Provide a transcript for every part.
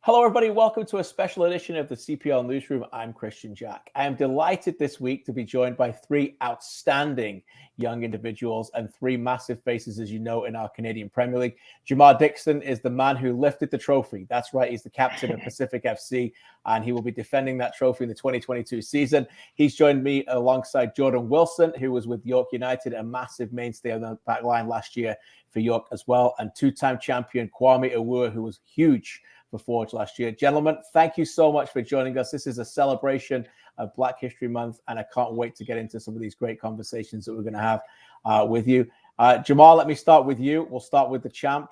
Hello, everybody. Welcome to a special edition of the CPL Newsroom. I'm Christian Jack. I am delighted this week to be joined by three outstanding young individuals and three massive faces, as you know, in our Canadian Premier League. Jamar Dixon is the man who lifted the trophy. That's right. He's the captain of Pacific FC, and he will be defending that trophy in the 2022 season. He's joined me alongside Jordan Wilson, who was with York United, a massive mainstay on the back line last year for York as well, and two-time champion Kwame Awuah, who was huge for Forge last year. Gentlemen, thank you so much for joining us. This is a celebration of Black History Month, and I can't wait to get into some of these great conversations that we're going to have with you. Jamar, let me start with you. We'll start with the champ.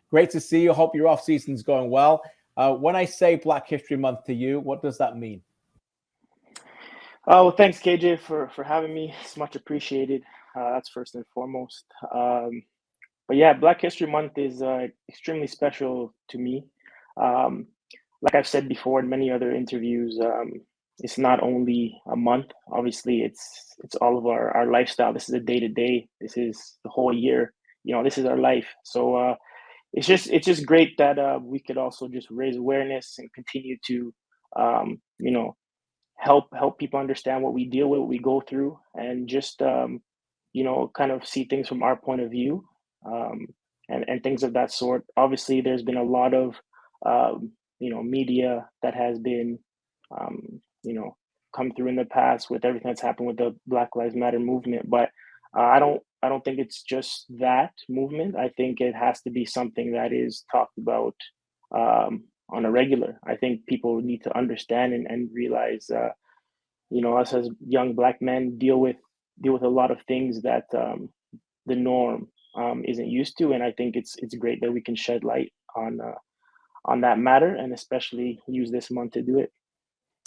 Great to see you. Hope your off-season's going well. When I say Black History Month to you, what does that mean? Well, thanks, KJ, for having me. It's much appreciated. That's first and foremost. But yeah, Black History Month is extremely special to me. Like I've said before in many other interviews, it's not only a month. Obviously, it's all of our lifestyle. This is a day-to-day. This is the whole year. This is our life. So it's just great that we could also just raise awareness and continue to help people understand what we deal with, what we go through, and just kind of see things from our point of view, and things of that sort. Obviously, there's been a lot of media that has been come through in the past with everything that's happened with the Black Lives Matter movement, but I don't think it's just that movement. I think it has to be something that is talked about on a regular. I think people need to understand and realize, us as young Black men deal with a lot of things that the norm isn't used to, and I think it's great that we can shed light on that matter, and especially use this month to do it.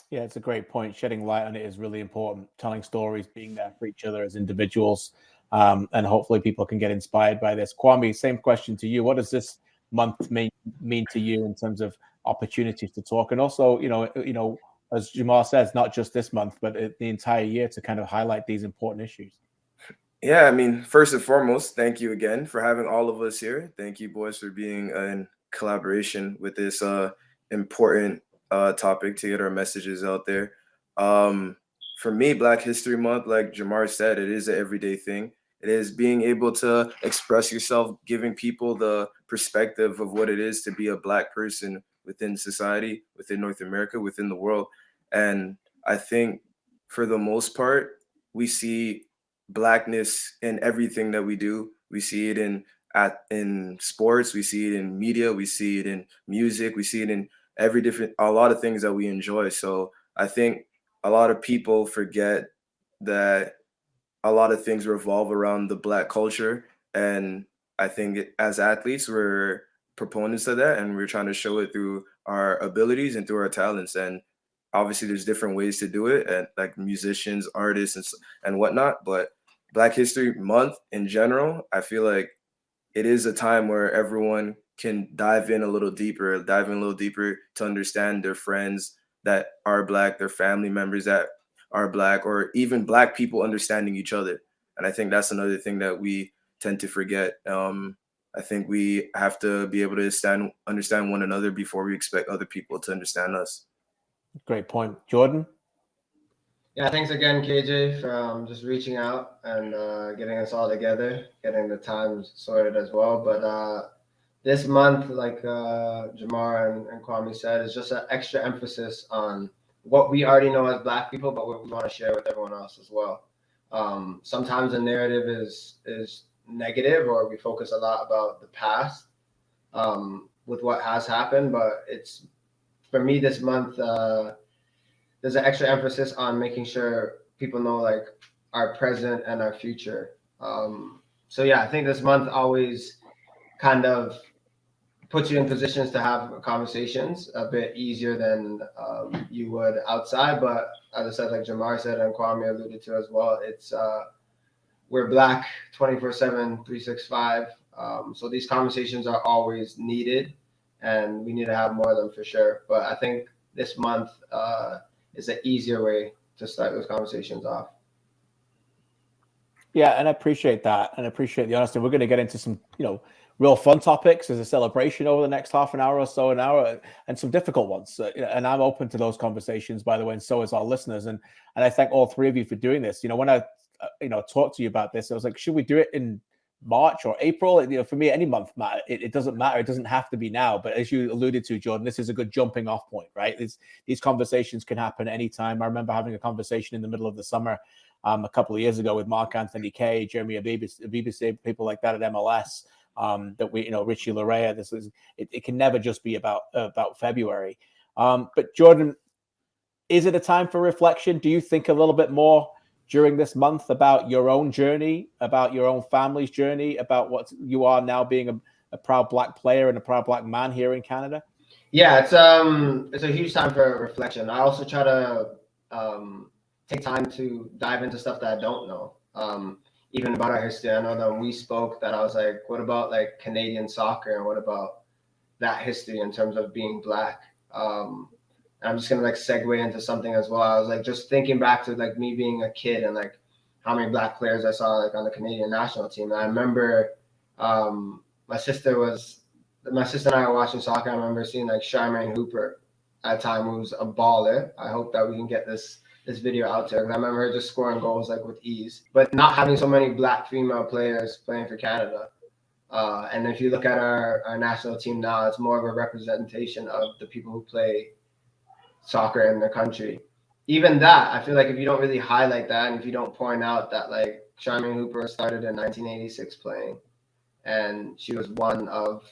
Yeah, it's a great point. Shedding light on it is really important. Telling stories, being there for each other as individuals, and hopefully people can get inspired by this. Kwame, same question to you. What does this month mean to you in terms of opportunities to talk, and also, as Jamar says, not just this month, but the entire year to kind of highlight these important issues? Yeah, I mean, first and foremost, thank you again for having all of us here. Thank you, boys, for being in collaboration with this important topic to get our messages out there. For me, Black History Month, like Jamar said, it is an everyday thing. It is being able to express yourself, giving people the perspective of what it is to be a Black person within society, within North America, within the world. And I think for the most part, we see Blackness in everything that we do. We see it in sports, we see it in media, we see it in music, we see it in a lot of things that we enjoy. So I think a lot of people forget that a lot of things revolve around the Black culture, and I think as athletes we're proponents of that, and we're trying to show it through our abilities and through our talents. And obviously there's different ways to do it, and like musicians, artists, and whatnot. But Black History Month in general, I feel like it is a time where everyone can dive in a little deeper to understand their friends that are Black, their family members that are Black, or even Black people understanding each other. And I think that's another thing that we tend to forget. I think we have to be able to understand one another before we expect other people to understand us. Great point. Jordan? Yeah, thanks again, KJ, for just reaching out and getting us all together, getting the times sorted as well. But this month, like Jamar and Kwame said, is just an extra emphasis on what we already know as Black people, but what we want to share with everyone else as well. Sometimes the narrative is negative, or we focus a lot about the past with what has happened. But it's, for me, this month, there's an extra emphasis on making sure people know like our present and our future. So yeah, I think this month always kind of puts you in positions to have conversations a bit easier than you would outside. But as I said, like Jamar said and Kwame alluded to as well, it's we're Black 24/7, 365. So these conversations are always needed, and we need to have more of them for sure. But I think this month is an easier way to start those conversations off. Yeah, and I appreciate that, and I appreciate the honesty. We're going to get into some, real fun topics as a celebration over the next half an hour or so, an hour, and some difficult ones. And I'm open to those conversations, by the way, and so is our listeners. And I thank all three of you for doing this. When I, talked to you about this, I was like, should we do it in March or April? For me, any month matter. It doesn't matter. It doesn't have to be now. But as you alluded to, Jordan, this is a good jumping off point, right? These conversations can happen anytime. I remember having a conversation in the middle of the summer a couple of years ago with Mark Anthony Kay, Jeremy Abibisi, people like that at MLS. That we, Richie Larea. It can never just be about February. But Jordan, is it a time for reflection? Do you think a little bit more during this month about your own journey, about your own family's journey, about what you are now being a proud Black player and a proud Black man here in Canada? Yeah, it's a huge time for reflection. I also try to take time to dive into stuff that I don't know. Even about our history. I know that when we spoke that I was like, what about like Canadian soccer and what about that history in terms of being Black? And I'm just gonna like segue into something as well. I was like just thinking back to like me being a kid and like how many Black players I saw like on the Canadian national team. And I remember my sister and I were watching soccer. I remember seeing like Charmaine Hooper at a time, who was a baller. I hope that we can get this video out there, because I remember her just scoring goals like with ease, but not having so many Black female players playing for Canada. And if you look at our national team now, it's more of a representation of the people who play soccer in their country. Even that, I feel like if you don't really highlight that, and if you don't point out that like Charmaine Hooper started in 1986 playing, and she was one of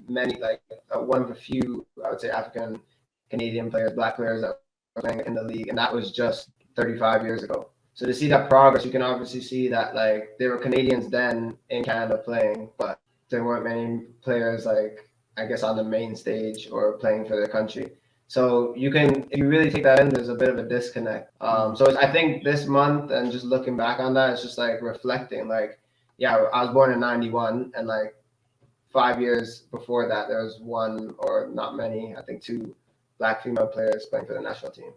many, like one of a few, I would say, African Canadian players, Black players that were playing in the league, and that was just 35 years ago. So to see that progress, you can obviously see that like there were Canadians then in Canada playing, but there weren't many players like, I guess, on the main stage or playing for their country. So you can, if you really take that in, there's a bit of a disconnect. So I think this month and just looking back on that, it's just like reflecting, like, yeah, I was born in 91, and like 5 years before that, there was one, or not many, I think 2 Black female players playing for the national team.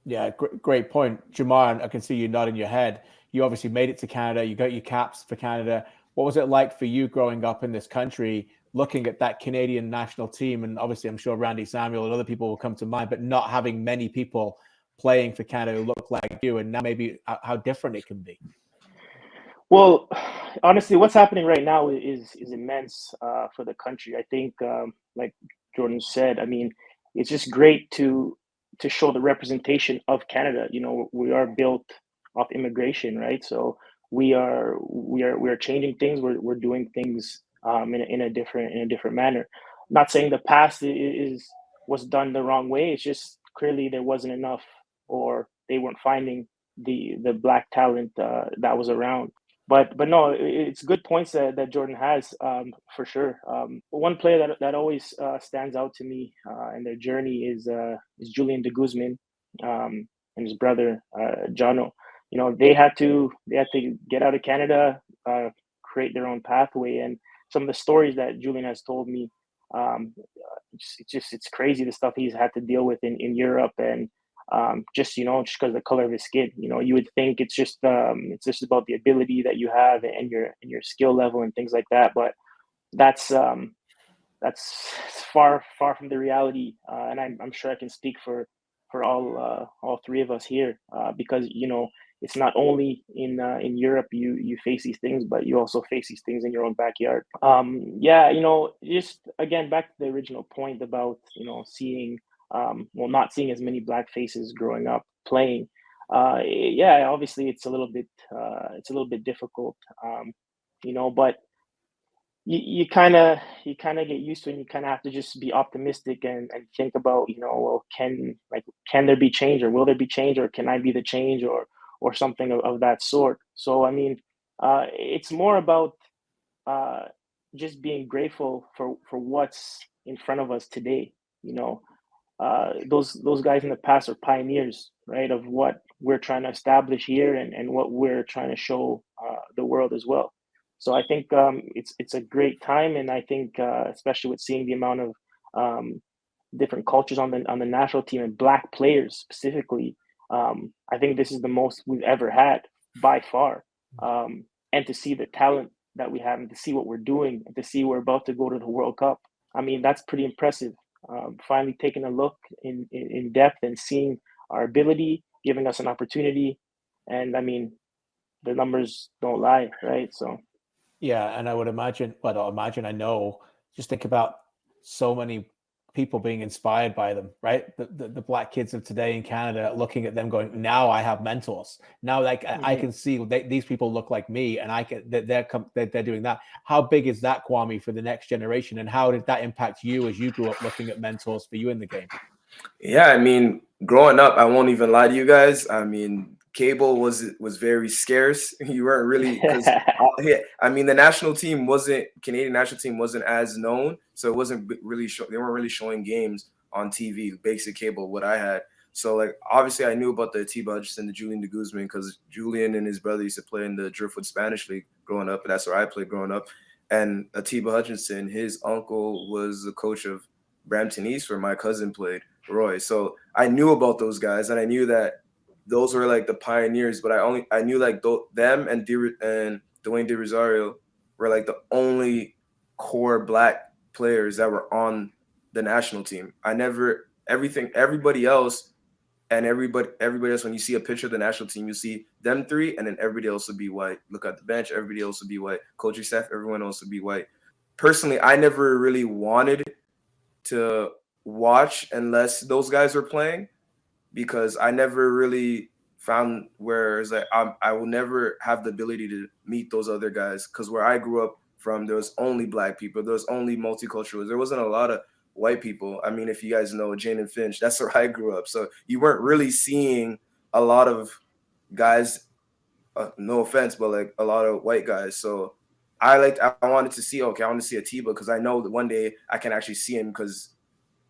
Yeah, great point. Jamar, I can see you nodding your head. You obviously made it to Canada. You got your caps for Canada. What was it like for you growing up in this country, looking at that Canadian national team? And obviously, I'm sure Randy Samuel and other people will come to mind, but not having many people playing for Canada who look like you, and now maybe how different it can be. Well, honestly, what's happening right now is immense for the country. I think, like Jordan said, I mean, it's just great to show the representation of Canada. We are built off immigration, right? So we are changing things. We're doing things in a different manner. Not saying the past was done the wrong way. It's just clearly there wasn't enough, or they weren't finding the Black talent that was around. But no, it's good points that Jordan has, for sure. One player that always stands out to me in their journey is Julian de Guzman, and his brother Jono. They had to get out of Canada, create their own pathway, and some of the stories that Julian has told me, it's crazy, the stuff he's had to deal with in Europe, and just because of the color of his skin. You would think it's just about the ability that you have and your skill level and things like that, but that's far from the reality, and I'm sure I can speak for all three of us here, because it's not only in Europe you face these things, but you also face these things in your own backyard. Just again back to the original point about seeing, not seeing as many Black faces growing up playing. Obviously it's a little bit difficult, but you kind of get used to it, and you kind of have to just be optimistic and think about, well, can there be change, or will there be change, or can I be the change, or something of that sort. So I mean, it's more about just being grateful for what's in front of us today. Those guys in the past are pioneers, right, of what we're trying to establish here, and what we're trying to show the world as well. So I think it's a great time, and I think especially with seeing the amount of different cultures on the national team, and Black players specifically, I think this is the most we've ever had by far. And to see the talent that we have and to see what we're doing and to see we're about to go to the World Cup. I mean, that's pretty impressive. Finally taking a look in depth and seeing our ability, giving us an opportunity. And I mean, the numbers don't lie, right? So. Yeah, and I would imagine, I know, just think about so many people being inspired by them, right? The black kids of today in Canada, looking at them going, now I have mentors. Now, like, I can see these people look like me, and they're doing that. How big is that, Kwame, for the next generation? And how did that impact you as you grew up looking at mentors for you in the game? Yeah, I mean, growing up, I won't even lie to you guys. I mean, cable was very scarce. You weren't really, because I mean, the Canadian national team wasn't as known, so it wasn't really they weren't really showing games on TV, basic cable, what I had. So, like, obviously I knew about the Atiba Hutchinson, the Julian de Guzman, because Julian and his brother used to play in the Driftwood Spanish League growing up, and that's where I played growing up. And Atiba Hutchinson, his uncle was the coach of Brampton East, where my cousin played, Roy. So I knew about those guys, and I knew that those were like the pioneers. But I knew like them and Dwayne De Rosario were like the only core black players that were on the national team. Everybody else when you see a picture of the national team, you see them three, and then everybody else would be white. Look at the bench, everybody else would be white. Coaching staff, everyone else would be white. Personally, I never really wanted to watch unless those guys were playing, because I never really found where it's like I will never have the ability to meet those other guys, because where I grew up from, there was only black people, there was only multicultural, there wasn't a lot of white people. I mean, if you guys know Jane and Finch, that's where I grew up, so you weren't really seeing a lot of guys, no offense, but like a lot of white guys. So I wanted to see, okay, I want to see Atiba, because I know that one day I can actually see him, because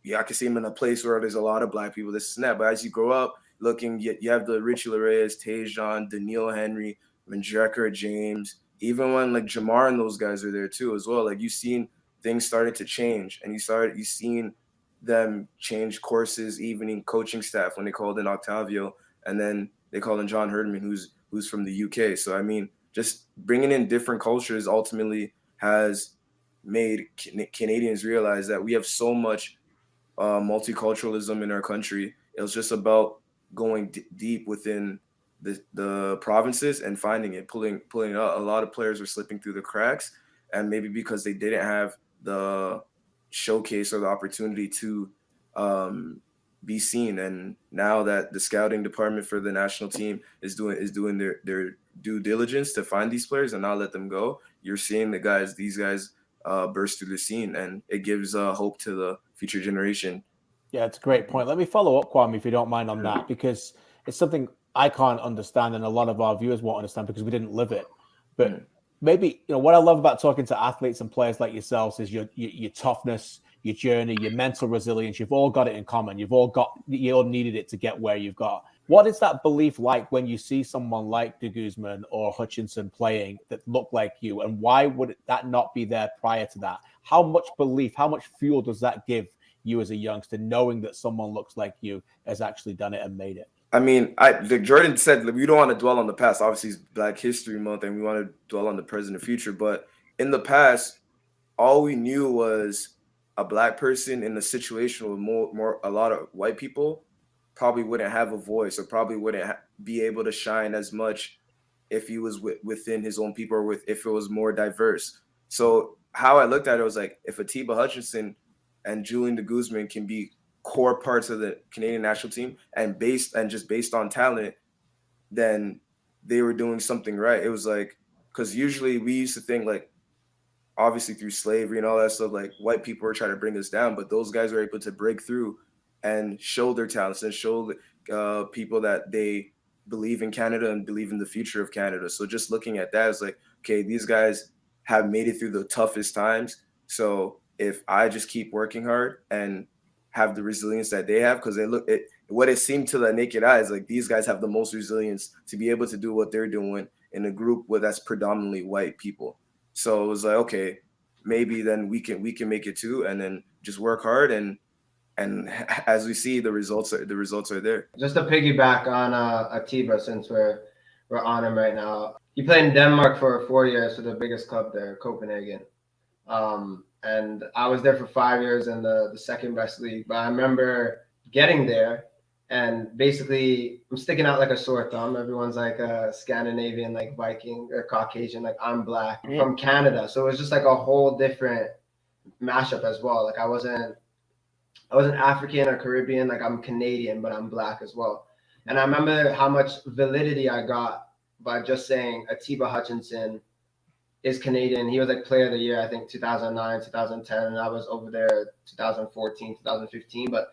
I can see him in a place where there's a lot of black people, this and that. But as you grow up looking, you have the Richie Lareyes, Tajon, Daniil Henry, Manjrekar, James, even when like Jamar and those guys are there too as well. Like, you've seen things started to change, and you've seen them change courses, evening coaching staff, when they called in Octavio, and then they called in John Herdman, who's from the UK. So I mean, just bringing in different cultures ultimately has made Canadians realize that we have so much multiculturalism in our country. It was just about going deep within the provinces and finding it, pulling out. A lot of players were slipping through the cracks, and maybe because they didn't have the showcase or the opportunity to be seen. And now that the scouting department for the national team is doing their due diligence to find these players and not let them go, you're seeing these guys burst through the scene, and it gives hope to the future generation. Yeah, it's a great point. Let me follow up, Kwame, if you don't mind, on that, because it's something I can't understand, and a lot of our viewers won't understand because we didn't live it. But maybe, what I love about talking to athletes and players like yourselves is your toughness, your journey, your mental resilience. You've all got it in common. You all needed it to get where you've got. What is that belief like when you see someone like de Guzman or Hutchinson playing that look like you? And why would that not be there prior to that? How much belief, how much fuel does that give you as a youngster, knowing that someone looks like you has actually done it and made it? I mean, like Jordan said, we don't want to dwell on the past. Obviously, it's Black History Month, and we want to dwell on the present and future. But in the past, all we knew was a black person in a situation with a lot of white people probably wouldn't have a voice, or probably wouldn't be able to shine as much if he was within his own people, or if it was more diverse. So how I looked at it was like, if Atiba Hutchinson and Julian de Guzman can be core parts of the Canadian national team and just based on talent, then they were doing something right. It was like, because usually we used to think, like, obviously through slavery and all that stuff, like, white people were trying to bring us down, but those guys were able to break through and show their talents and show people that they believe in Canada and believe in the future of Canada. So just looking at that, it's like, okay, these guys have made it through the toughest times. So if I just keep working hard and have the resilience that they have, because what it seemed to the naked eye is like these guys have the most resilience to be able to do what they're doing in a group that's predominantly white people. So it was like, okay, maybe then we can make it too, and then just work hard, and as we see, the results are there. Just to piggyback on Atiba, since we're we're on him right now. He played in Denmark for 4 years for the biggest club there, Copenhagen. And I was there for 5 years in the second best league. But I remember getting there and basically I'm sticking out like a sore thumb. Everyone's like a Scandinavian, like Viking or Caucasian, like I'm black from Canada. So it was just like a whole different mashup as well. Like I wasn't African or Caribbean, like I'm Canadian, but I'm black as well. And I remember how much validity I got by just saying Atiba Hutchinson is Canadian. He was like player of the year, I think 2009, 2010, and I was over there 2014, 2015. But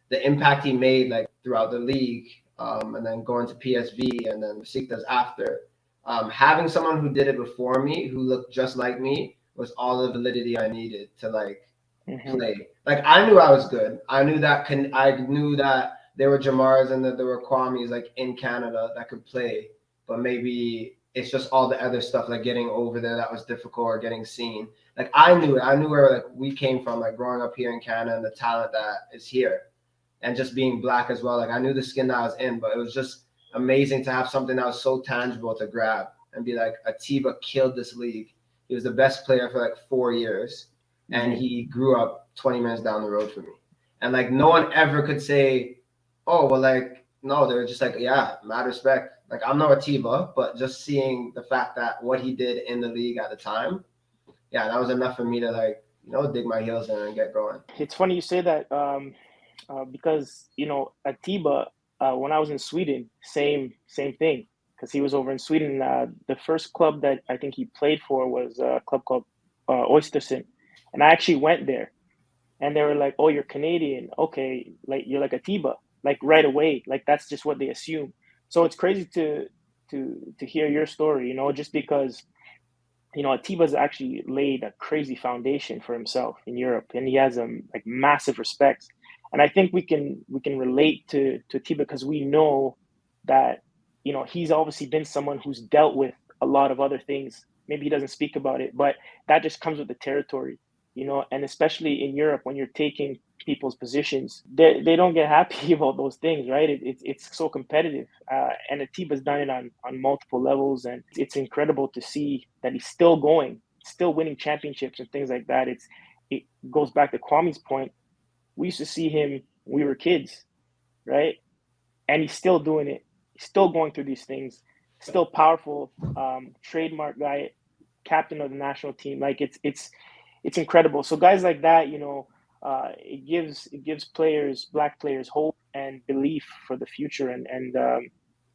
the impact he made like throughout the league, and then going to PSV and then Besiktas after, having someone who did it before me, who looked just like me, was all the validity I needed to like play. Like I knew I was good. I knew that there were Jamars and that there were Kwames like in Canada that could play, but maybe it's just all the other stuff like getting over there that was difficult or getting seen. Like I knew where like we came from, like growing up here in Canada and the talent that is here, and just being black as well. Like I knew the skin that I was in, but it was just amazing to have something that was so tangible to grab and be like, Atiba killed this league. He was the best player for like 4 years, and he grew up 20 minutes down the road from me. And like no one ever could say, oh, well, like, no, they were just like, yeah, mad respect. Like I'm no Atiba, but just seeing the fact that what he did in the league at the time, yeah, that was enough for me to like, dig my heels in and get going. It's funny you say that because, Atiba, when I was in Sweden, same thing, because he was over in Sweden. The first club that I think he played for was a club called Oystersund. And I actually went there and they were like, oh, you're Canadian. Okay, like you're like Atiba, like right away. Like that's just what they assume. So it's crazy to hear your story, just because, Atiba's actually laid a crazy foundation for himself in Europe, and he has like massive respect. And I think we can relate to Atiba because we know that, he's obviously been someone who's dealt with a lot of other things. Maybe he doesn't speak about it, but that just comes with the territory, and especially in Europe, when you're taking people's positions, they don't get happy about those things, right? It's so competitive, and Atiba's done it on multiple levels, and it's incredible to see that he's still going, still winning championships and things like that. It goes back to Kwame's point. We used to see him when we were kids, right? And he's still doing it. He's still going through these things. Still powerful, trademark guy, captain of the national team. Like it's incredible. So guys like that, it gives players, black players, hope and belief for the future. And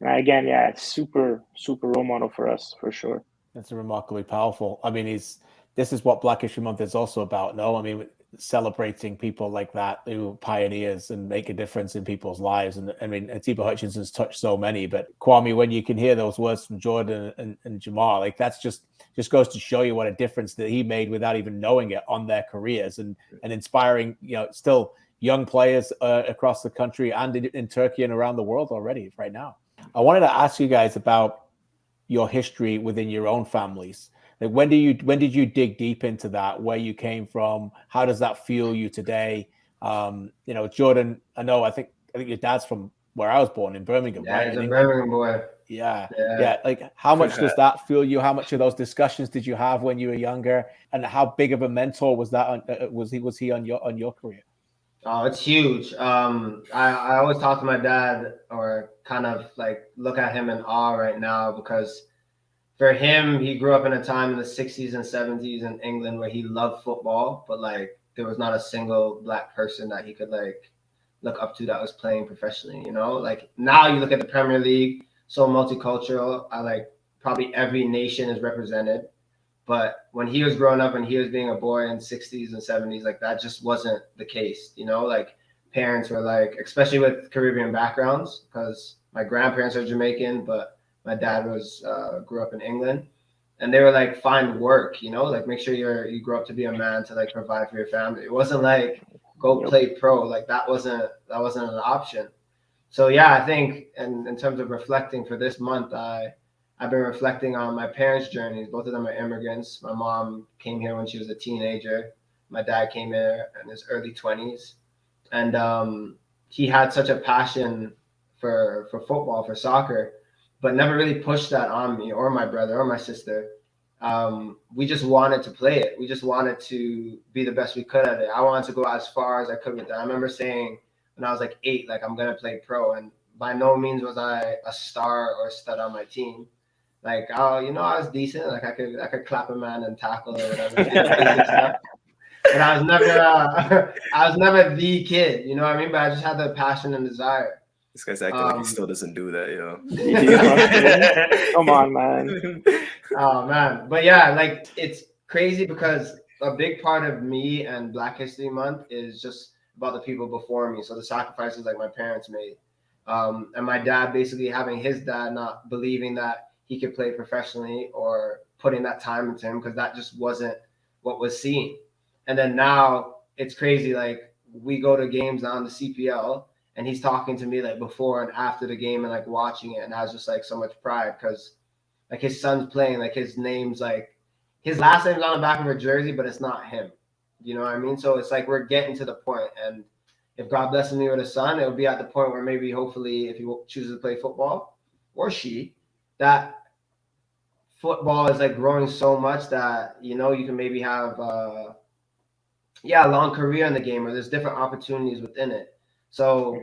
again, yeah, it's super role model for us for sure. That's remarkably powerful. I mean, this is what Black History Month is also about. No, I mean, celebrating people like that who are pioneers and make a difference in people's lives. And I mean, Atiba Hutchinson's touched so many, but Kwame, when you can hear those words from Jordan and Jamar, like that's just goes to show you what a difference that he made without even knowing it on their careers, and inspiring, still young players across the country and in Turkey and around the world already right now. I wanted to ask you guys about your history within your own families. Like when did you dig deep into that? Where you came from? How does that fuel you today? Jordan, I think your dad's from where I was born in Birmingham, right? He's a Birmingham boy. Yeah. Like how much does that fuel you? How much of those discussions did you have when you were younger? And how big of a mentor was that? Was he on your career? Oh, it's huge. I always talk to my dad, or kind of like look at him in awe right now, because for him, he grew up in a time in the 60s and 70s in England where he loved football, but like there was not a single black person that he could like look up to that was playing professionally, Like now you look at the Premier League, so multicultural. Probably every nation is represented. But when he was growing up and he was being a boy in 60s and 70s, like that just wasn't the case, Like parents were like, especially with Caribbean backgrounds, because my grandparents are Jamaican, but my dad was grew up in England, and they were like, find work, like make sure you grow up to be a man to like provide for your family. It wasn't like go play pro, like that wasn't an option. So yeah, I think in terms of reflecting for this month, I've been reflecting on my parents' journeys. Both of them are immigrants. My mom came here when she was a teenager. My dad came here in his early 20s. And he had such a passion for football, for soccer. but never really pushed that on me or my brother or my sister. We just wanted to play it. We just wanted to be the best we could at it. I wanted to go as far as I could with that. I remember saying when I was like 8, like, I'm gonna play pro, and by no means was I a star or a stud on my team. Like, I was decent. Like, I could clap a man and tackle or whatever, do the basic stuff. But I was never I was never the kid, you know what I mean? But I just had the passion and desire. This guy's acting like he still doesn't do that, Come on, man. Oh man, but yeah, like, it's crazy because a big part of me and Black History Month is just about the people before me. So the sacrifices like my parents made, and my dad basically having his dad not believing that he could play professionally or putting that time into him because that just wasn't what was seen. And then now it's crazy. Like, we go to games on the CPL, and he's talking to me like before and after the game and like watching it, and I was just like so much pride because like his son's playing, like his name's like his last name's on the back of her jersey, but it's not him. You know what I mean? So it's like we're getting to the point, and if God blesses me with a son, it'll be at the point where maybe hopefully if he chooses to play football or she, that football is like growing so much that you can maybe have a long career in the game, or there's different opportunities within it. So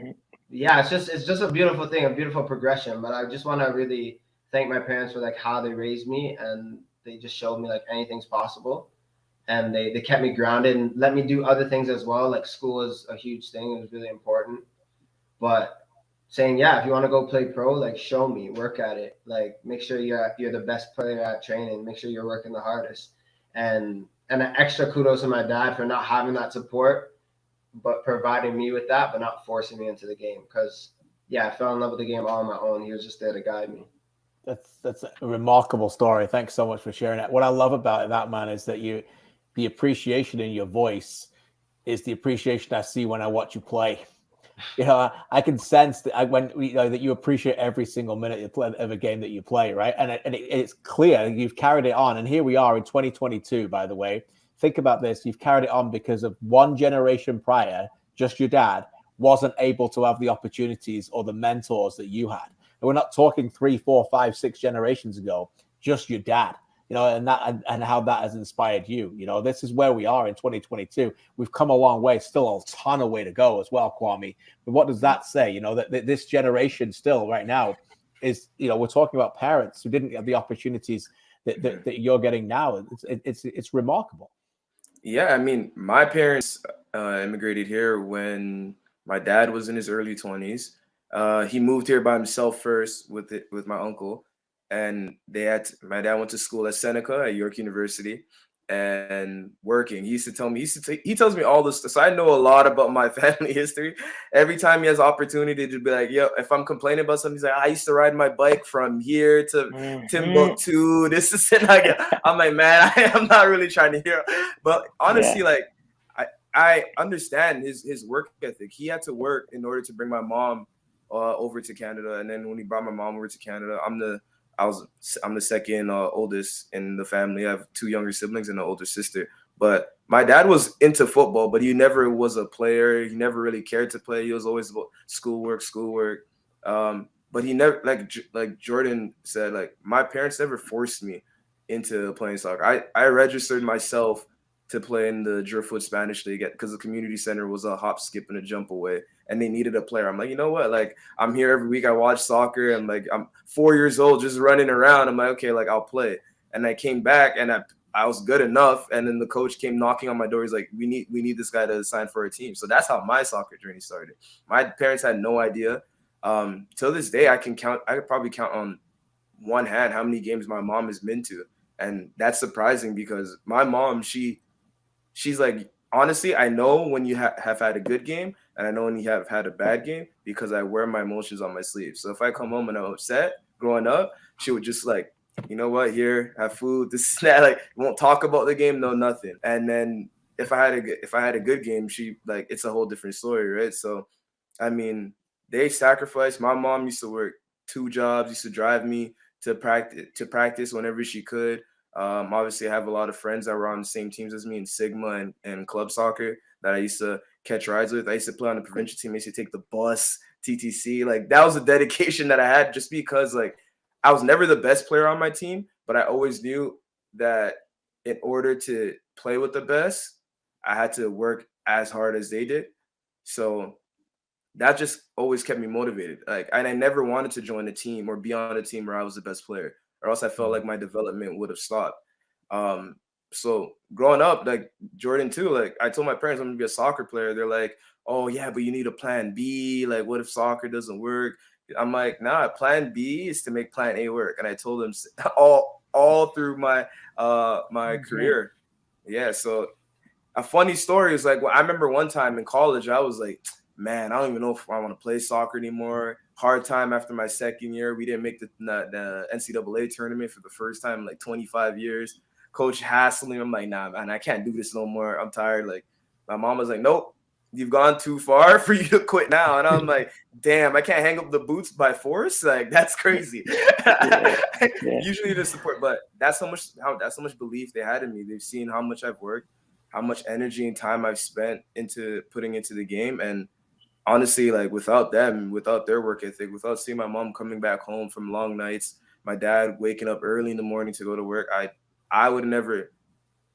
yeah, it's just a beautiful thing, a beautiful progression. But I just want to really thank my parents for like how they raised me, and they just showed me like anything's possible, and they kept me grounded and let me do other things as well. Like, school is a huge thing; it was really important. But saying, yeah, if you want to go play pro, like, show me, work at it, like, make sure you're the best player at training, make sure you're working the hardest, and an extra kudos to my dad for not having that support, but providing me with that, but not forcing me into the game. Because I fell in love with the game all on my own. He was just there to guide me. That's a remarkable story. Thanks so much for sharing that. What I love about that, man, is that the appreciation in your voice is the appreciation I see when I watch you play. I can sense that that you appreciate every single minute of a game that you play, right? And it's clear you've carried it on. And here we are in 2022, by the way. Think about this. You've carried it on because of one generation prior, just your dad wasn't able to have the opportunities or the mentors that you had. And we're not talking 3, 4, 5, 6 generations ago, just your dad. And how that has inspired you. This is where we are in 2022. We've come a long way, still a ton of way to go as well, Kwame. But what does that say? That this generation still right now is, we're talking about parents who didn't get the opportunities that you're getting now. It's remarkable. Yeah, I mean, my parents immigrated here when my dad was in his early 20s. He moved here by himself first with my uncle. And my dad went to school at Seneca at York University and working. He used to tell me, he tells me all this stuff. So I know a lot about my family history. Every time he has opportunity to be like, yo, if I'm complaining about something, he's like, I used to ride my bike from here to Timbuktu. This is it. I'm like, man, I'm not really trying to hear. But honestly, like, I understand his work ethic. He had to work in order to bring my mom over to Canada. And then when he brought my mom over to Canada, I'm the second oldest in the family. I have 2 younger siblings and an older sister. But my dad was into football, but he never was a player. He never really cared to play. He was always about schoolwork. But he never, like Jordan said, like, my parents never forced me into playing soccer. I registered myself to play in the Driftwood Spanish League because the community center was a hop, skip, and a jump away. And they needed a player. I'm like, you know what? Like, I'm here every week. I watch soccer, and like, I'm 4 years old, just running around. I'm like, okay, like, I'll play. And I came back, and I was good enough. And then the coach came knocking on my door. He's like, we need this guy to sign for our team. So that's how my soccer journey started. My parents had no idea. Till this day, I could probably count on one hand how many games my mom has been to, and that's surprising because my mom, she's like, honestly, I know when you have had a good game, and I know when you have had a bad game because I wear my emotions on my sleeve. So if I come home and I'm upset growing up, she would just like, you know what, here, have food, this, that, like, won't talk about the game, no, nothing. And then if I had a good game, she, like, it's a whole different story, right? So, I mean, they sacrificed. My mom used to work 2 jobs, used to drive me to practice whenever she could. Obviously, I have a lot of friends that were on the same teams as me in Sigma and club soccer that I used to catch rides with. I used to play on the provincial team. I used to take the bus, TTC. Like, that was a dedication that I had just because, like, I was never the best player on my team, but I always knew that in order to play with the best, I had to work as hard as they did. So that just always kept me motivated. Like, and I never wanted to join a team or be on a team where I was the best player, or else I felt like my development would have stopped. So growing up, like Jordan too, like I told my parents I'm gonna be a soccer player. They're like, oh yeah, but you need a plan B. Like, what if soccer doesn't work? I'm like, nah, plan B is to make plan A work. And I told them all through my my career. Yeah. So a funny story is like, well, I remember one time in college, I was like, man, I don't even know if I want to play soccer anymore. Hard time after my second year. We didn't make the NCAA tournament for the first time in like 25 years. Coach hassling. I'm like, nah, man, I can't do this no more. I'm tired. Like, my mom was like, nope, you've gone too far for you to quit now. And I'm like, damn, I can't hang up the boots by force. Like, that's crazy. Usually the support, but that's how much belief they had in me. They've seen how much I've worked, how much energy and time I've spent into putting into the game. And honestly, like without them, without their work ethic, without seeing my mom coming back home from long nights, my dad waking up early in the morning to go to work, I would never,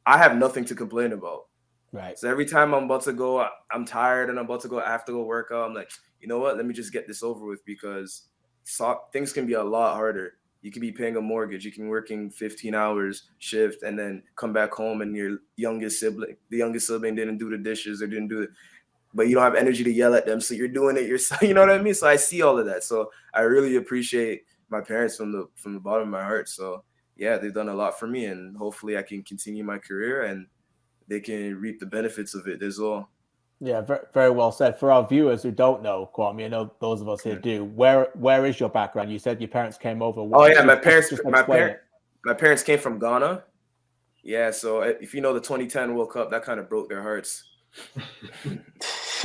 I have nothing to complain about. Right. So every time I'm about to go, I'm tired and I'm about to go, I have to go work out. I'm like, you know what? Let me just get this over with, because things can be a lot harder. You can be paying a mortgage. You can be working 15 hours shift and then come back home and the youngest sibling didn't do the dishes or didn't do it, but you don't have energy to yell at them. So you're doing it yourself. You know what I mean? So I see all of that. So I really appreciate my parents from the bottom of my heart. So yeah, they've done a lot for me, and hopefully I can continue my career and they can reap the benefits of it as well. Yeah, very, very well said. For our viewers who don't know, Kwame, I know those of us here do. Where is your background? You said your parents came over. Oh yeah, my parents came from Ghana. Yeah, so if you know the 2010 World Cup, that kind of broke their hearts.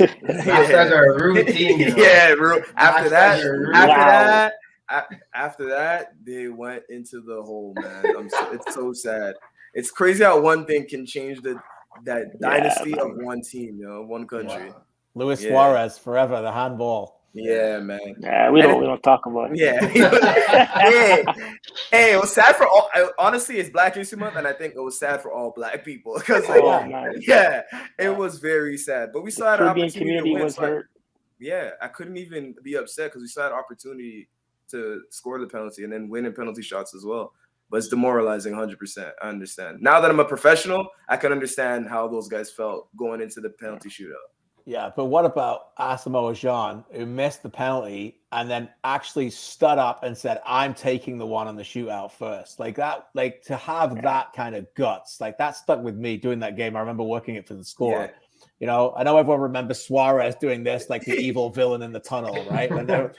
That's a routine. Yeah, after that, they went into the hole, man. It's so sad. It's crazy how one thing can change that dynasty of one team, one country. Wow. Luis Suarez forever, the handball. Yeah, man. Yeah, we don't talk about it. Yeah. Hey, it was sad for all. Honestly, it's Black History Month, and I think it was sad for all Black people because, it was very sad. But we still had an opportunity to win. So I couldn't even be upset because we still had an opportunity to score the penalty and then win in penalty shots as well. But it's demoralizing 100%. I understand. Now that I'm a professional, I can understand how those guys felt going into the penalty shootout. Yeah, but what about Asamoah Gyan, who missed the penalty and then actually stood up and said, I'm taking the one on the shootout first? Like that, like to have that kind of guts, like that stuck with me doing that game. I remember working it for the score. Yeah. You know, I know everyone remembers Suarez doing this, like the evil villain in the tunnel, right? And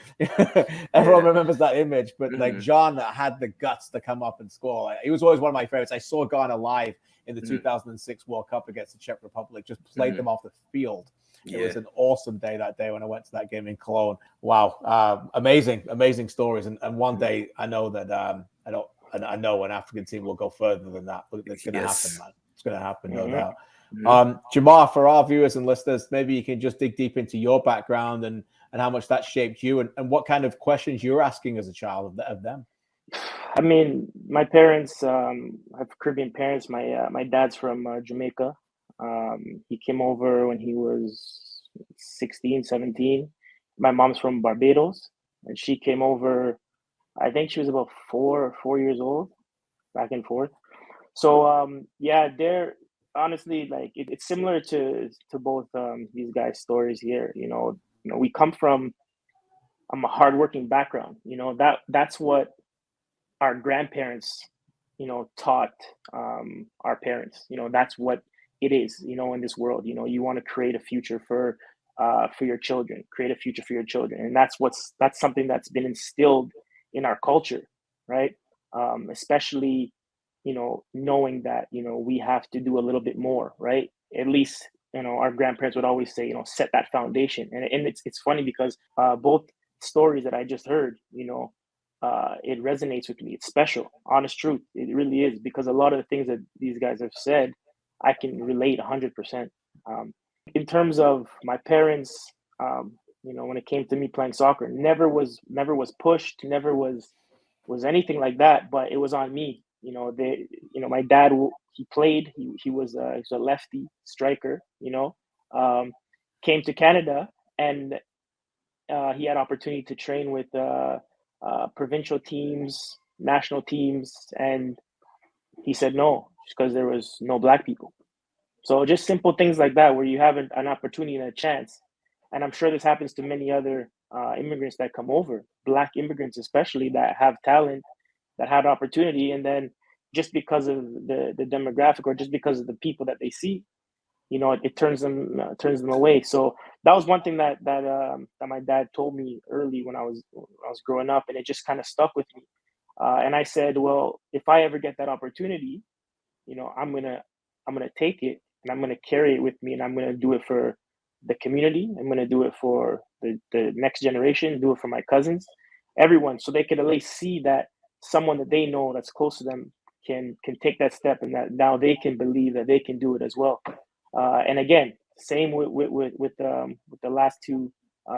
everyone remembers that image, but like Gyan that had the guts to come up and score. Like, he was always one of my favorites. I saw Ghana live in the 2006 World Cup against the Czech Republic, just played them off the field. It was an awesome day that day when I went to that game in Cologne. Wow. Amazing stories. And one day I know that I know an African team will go further than that. It's going to happen, man. It's going to happen, no doubt. Jamar, for our viewers and listeners, maybe you can just dig deep into your background and how much that shaped you and what kind of questions you're asking as a child of them. I mean, my parents have Caribbean parents. My dad's from Jamaica. He came over when he was 16, 17. My mom's from Barbados, and she came over, I think she was about 4 years old, back and forth. So, they're honestly like, it's similar to both these guys' stories here. You know, we come from a hardworking background. You know, that's what our grandparents, taught our parents. You know, that's what it is, in this world. You want to create a future for your children, and that's something that's been instilled in our culture, right? Especially, knowing that we have to do a little bit more, right? At least our grandparents would always say, set that foundation. And it's funny because both stories that I just heard, it resonates with me. It's special, honest truth. It really is, because a lot of the things that these guys have said, I can relate 100%. In terms of my parents, when it came to me playing soccer, never was pushed, never was was anything like that, but it was on me. My dad, he played. He was a lefty striker. Came to Canada, and he had opportunity to train with provincial teams, national teams, and he said no, because there was no Black people. So just simple things like that, where you have an opportunity and a chance. And I'm sure this happens to many other immigrants that come over, Black immigrants especially, that have talent, that had opportunity, and then just because of the demographic, or just because of the people that they see, it turns them away. So that was one thing that my dad told me early when I was growing up, and it just kind of stuck with me. And I said, well, if I ever get that opportunity, I'm gonna take it, and I'm gonna carry it with me, and I'm gonna do it for the community. I'm gonna do it for the next generation, do it for my cousins, everyone, so they can at least see that someone that they know that's close to them can take that step, and that now they can believe that they can do it as well. And again, same with the last two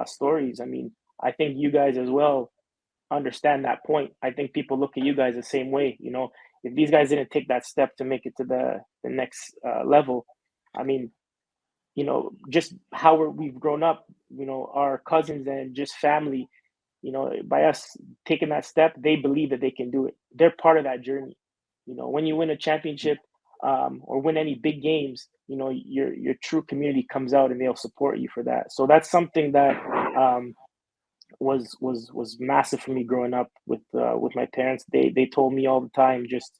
stories. I mean, I think you guys as well understand that point. I think people look at you guys the same way. If these guys didn't take that step to make it to the next level, I mean, just how we've grown up, our cousins and just family, by us taking that step, they believe that they can do it. They're part of that journey. When you win a championship or win any big games, your true community comes out and they'll support you for that. So that's something that was massive for me growing up with my parents. They told me all the time, just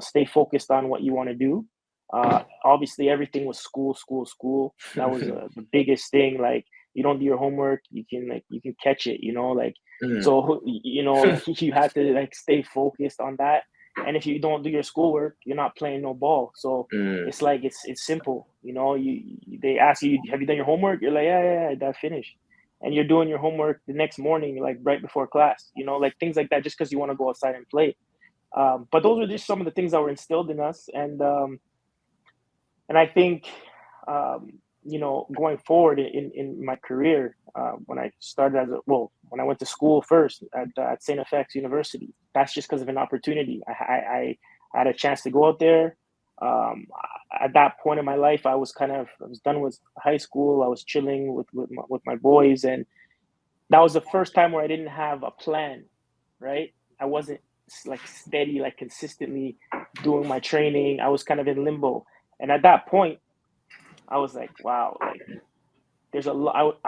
stay focused on what you want to do. Obviously everything was school. That was the biggest thing. Like, you don't do your homework, you can catch it, so you have to stay focused on that. And if you don't do your schoolwork, you're not playing no ball. So it's like it's simple. They ask you, have you done your homework? You're like, yeah, I finished. And you're doing your homework the next morning, like right before class, things like that, just because you want to go outside and play. But those were just some of the things that were instilled in us. And I think, going forward in my career, when I started when I went to school first at St. FX University, that's just because of an opportunity. I had a chance to go out there. At that point in my life, I was done with high school. I was chilling with my boys, and that was the first time where I didn't have a plan, right? I wasn't steady, consistently doing my training. I was kind of in limbo. And at that point, I was like, wow, there's a lot.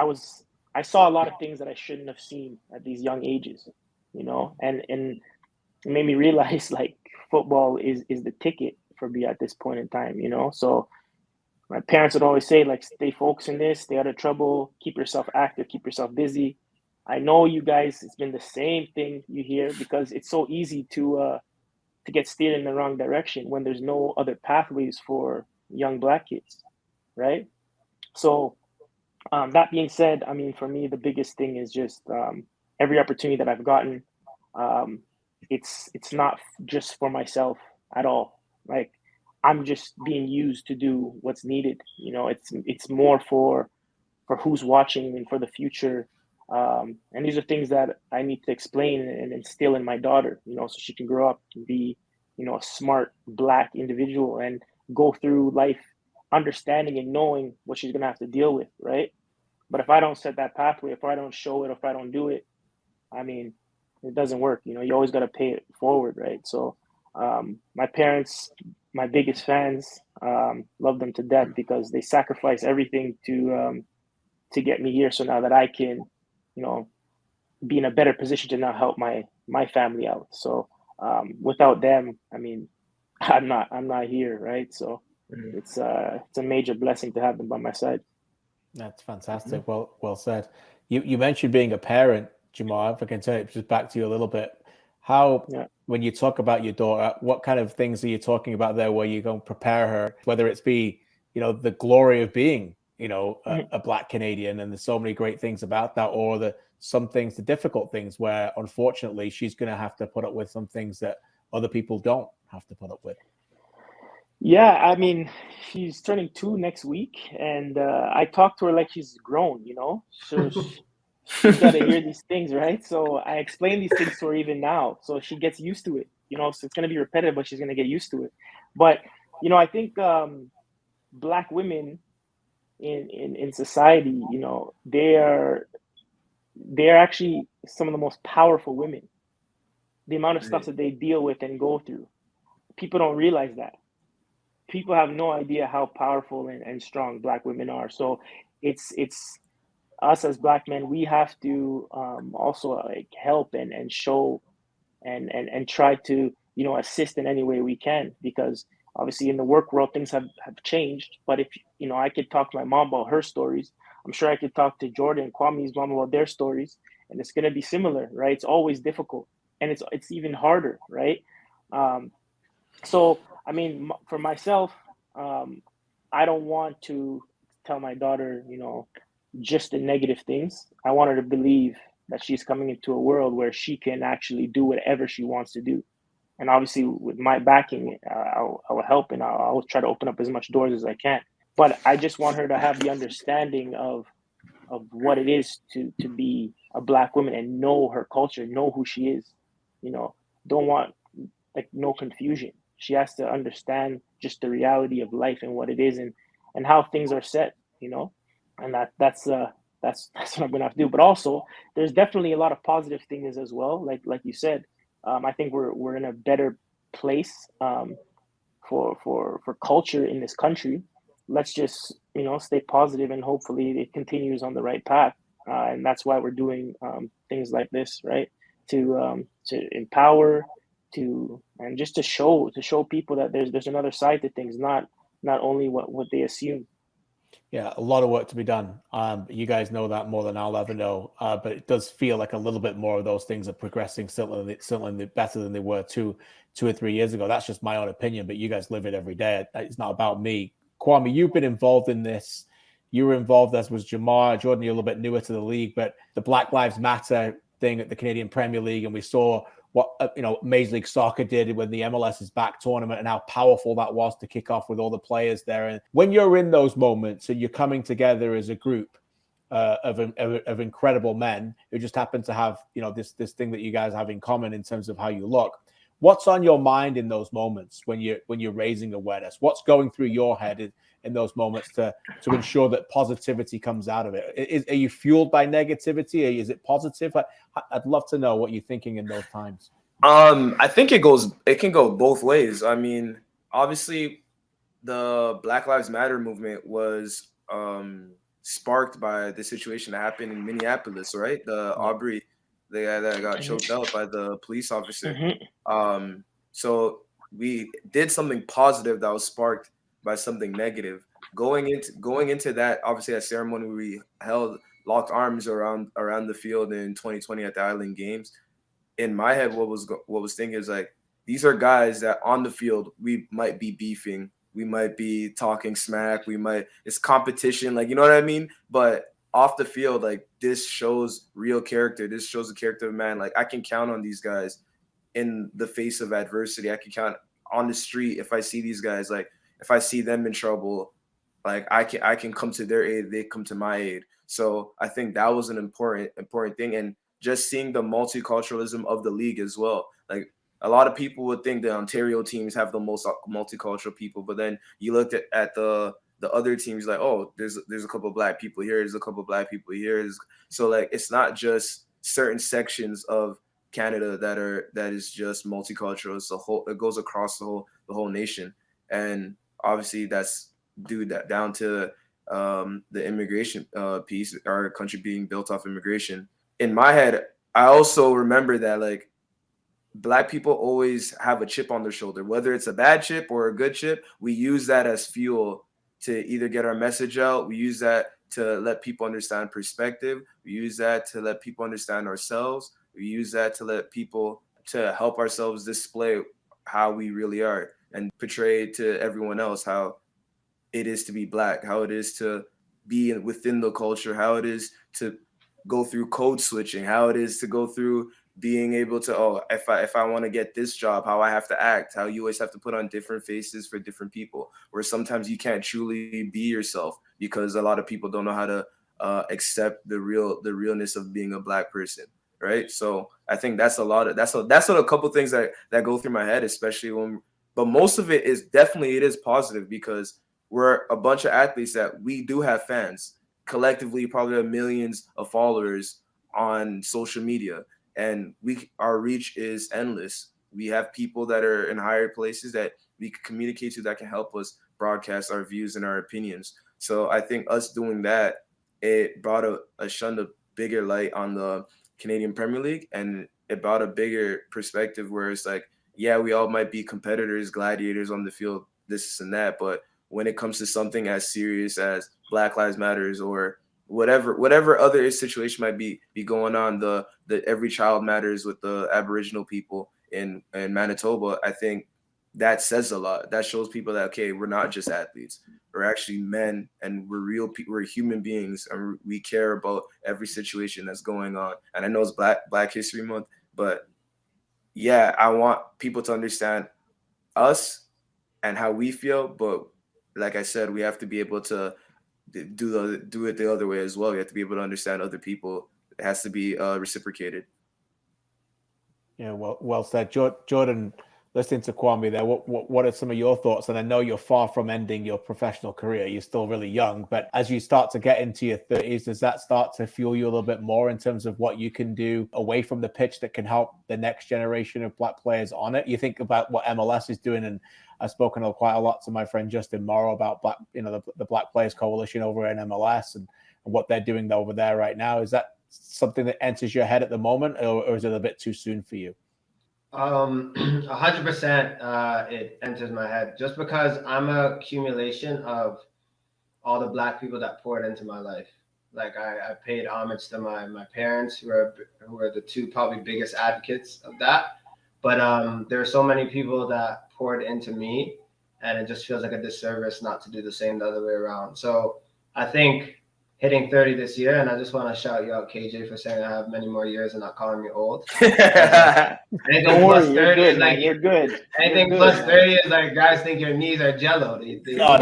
I saw a lot of things that I shouldn't have seen at these young ages, and it made me realize football is the ticket for me at this point in time, So my parents would always say, stay focused in this, stay out of trouble, keep yourself active, keep yourself busy. I know you guys, it's been the same thing you hear, because it's so easy to get steered in the wrong direction when there's no other pathways for young Black kids, right? So that being said, I mean, for me, the biggest thing is just every opportunity that I've gotten, it's not just for myself at all. I'm just being used to do what's needed. It's more for who's watching and for the future. And these are things that I need to explain and instill in my daughter, so she can grow up and be, a smart Black individual and go through life understanding and knowing what she's going to have to deal with, right? But if I don't set that pathway, if I don't show it, if I don't do it, I mean, it doesn't work. You always got to pay it forward, right? So my parents, my biggest fans, love them to death, because they sacrifice everything to get me here. So now that I can, be in a better position to now help my family out. So without them, I mean, I'm not here, right? So it's a major blessing to have them by my side. That's fantastic. Well said. You mentioned being a parent, Jamar. If I can turn it just back to you a little bit, when you talk about your daughter, what kind of things are you talking about there, where you go and prepare her, whether it's be, the glory of being, a Black Canadian, and there's so many great things about that, or the difficult things where unfortunately she's going to have to put up with some things that other people don't have to put up with? Yeah, I mean, she's turning 2 next week, and I talk to her like she's grown, So she's got to hear these things, right? So I explain these things to her even now, so she gets used to it. So it's going to be repetitive, but she's going to get used to it. But I think Black women in society, they're actually some of the most powerful women. The amount of stuff that they deal with and go through, people don't realize that. People have no idea how powerful and strong Black women are. So it's us as Black men, we have to also like help and show and try to assist in any way we can, because obviously in the work world things have changed. But if I could talk to my mom about her stories, I'm sure I could talk to Jordan and Kwame's mom about their stories, and it's going to be similar, right? It's always difficult, and it's even harder, right? So I mean, for myself, I don't want to tell my daughter just the negative things. I want her to believe that she's coming into a world where she can actually do whatever she wants to do. And obviously, with my backing, I will help, and I'll try to open up as much doors as I can. But I just want her to have the understanding of what it is to be a Black woman and know her culture, know who she is. Don't want like no confusion. She has to understand just the reality of life and what it is, and how things are set. And that's what I'm gonna have to do. But also, there's definitely a lot of positive things as well. Like you said, I think we're in a better place for culture in this country. Let's just stay positive, and hopefully it continues on the right path. And that's why we're doing things like this, right? To empower, and just to show people that there's another side to things, not only what they assume. Yeah, a lot of work to be done. You guys know that more than I'll ever know. But it does feel like a little bit more of those things are progressing, certainly better than they were two or 3 years ago. That's just my own opinion, but you guys live it every day. It's not about me. Kwame, you've been involved in this. You were involved, as was Jamar. Jordan, you're a little bit newer to the league, but the Black Lives Matter thing at the Canadian Premier League, and we saw what Major League Soccer did when the MLS is back tournament, and how powerful that was to kick off with all the players there. And when you're in those moments and you're coming together as a group of incredible men who just happen to have this thing that you guys have in common in terms of how you look, what's on your mind in those moments when you're raising awareness? What's going through your head in those moments to ensure that positivity comes out of it? Are you fueled by negativity? Is it positive? I'd love to know what you're thinking in those times. I think it can go both ways. I mean, obviously the Black Lives Matter movement was sparked by the situation that happened in Minneapolis, right? The Aubrey, the guy that got choked out by the police officer. So we did something positive that was sparked by something negative. Going into that, obviously, that ceremony we held, locked arms around the field in 2020 at the Island Games. In my head, what was thinking is like, these are guys that on the field we might be beefing, we might be talking smack, it's competition, like, you know what I mean? But off the field, like, this shows real character. This shows the character of man. Like, I can count on these guys in the face of adversity. I can count on the street if I see these guys. Like, if I see them in trouble, like, I can come to their aid. They come to my aid. So I think that was an important thing. And just seeing the multiculturalism of the league as well. Like, a lot of people would think the Ontario teams have the most multicultural people, but then you looked at the other teams, like, oh, there's a couple of Black people here, there's a couple of Black people here. So like, it's not just certain sections of Canada that is just multicultural. It's it goes across the whole nation. And obviously that's due down to the immigration piece, our country being built off immigration. In my head, I also remember that, like, Black people always have a chip on their shoulder, whether it's a bad chip or a good chip. We use that as fuel to either get our message out. We use that to let people understand perspective. We use that to let people understand ourselves. We use that to help ourselves display how we really are and portray to everyone else how it is to be Black, how it is to be within the culture, how it is to go through code switching, how it is to go through being able to, if I want to get this job, how I have to act, how you always have to put on different faces for different people, where sometimes you can't truly be yourself because a lot of people don't know how to accept the realness of being a Black person, right? So I think that's a couple things that go through my head, especially but most of it is positive, because we're a bunch of athletes that we do have fans. Collectively, probably have millions of followers on social media, and our reach is endless. We have people that are in higher places that we can communicate to, that can help us broadcast our views and our opinions. So I think us doing that, it brought shunned a bigger light on the Canadian Premier League, and it brought a bigger perspective where it's like, yeah, we all might be competitors, gladiators on the field, this and that, but when it comes to something as serious as Black Lives Matters or whatever other situation might be going on, the Every Child Matters with the Aboriginal people in Manitoba, I think that says a lot. That shows people that, okay, we're not just athletes. We're actually men, and we're real people. We're human beings, and we care about every situation that's going on. And I know it's Black History Month, but yeah, I want people to understand us and how we feel. But like I said, we have to be able to do it the other way as well. We have to be able to understand other people. It has to be reciprocated. Yeah, well said, Jordan. Listening to Kwame there, what are some of your thoughts? And I know you're far from ending your professional career. You're still really young, but as you start to get into your 30s, does that start to fuel you a little bit more in terms of what you can do away from the pitch that can help the next generation of Black players on it? You think about what MLS is doing, and I've spoken quite a lot to my friend Justin Morrow about the Black Players Coalition over in MLS and what they're doing over there right now. Is that something that enters your head at the moment, or is it a bit too soon for you? 100%. It enters my head just because I'm a accumulation of all the Black people that poured into my life. Like I paid homage to my parents, who are the two probably biggest advocates of that. But there are so many people that poured into me, and it just feels like a disservice not to do the same the other way around. So I think hitting 30 this year, and I just want to shout you out, KJ, for saying I have many more years and not calling me old. Anything plus 30 is like you're good. Anything plus 30 is like guys think your knees are jello. We got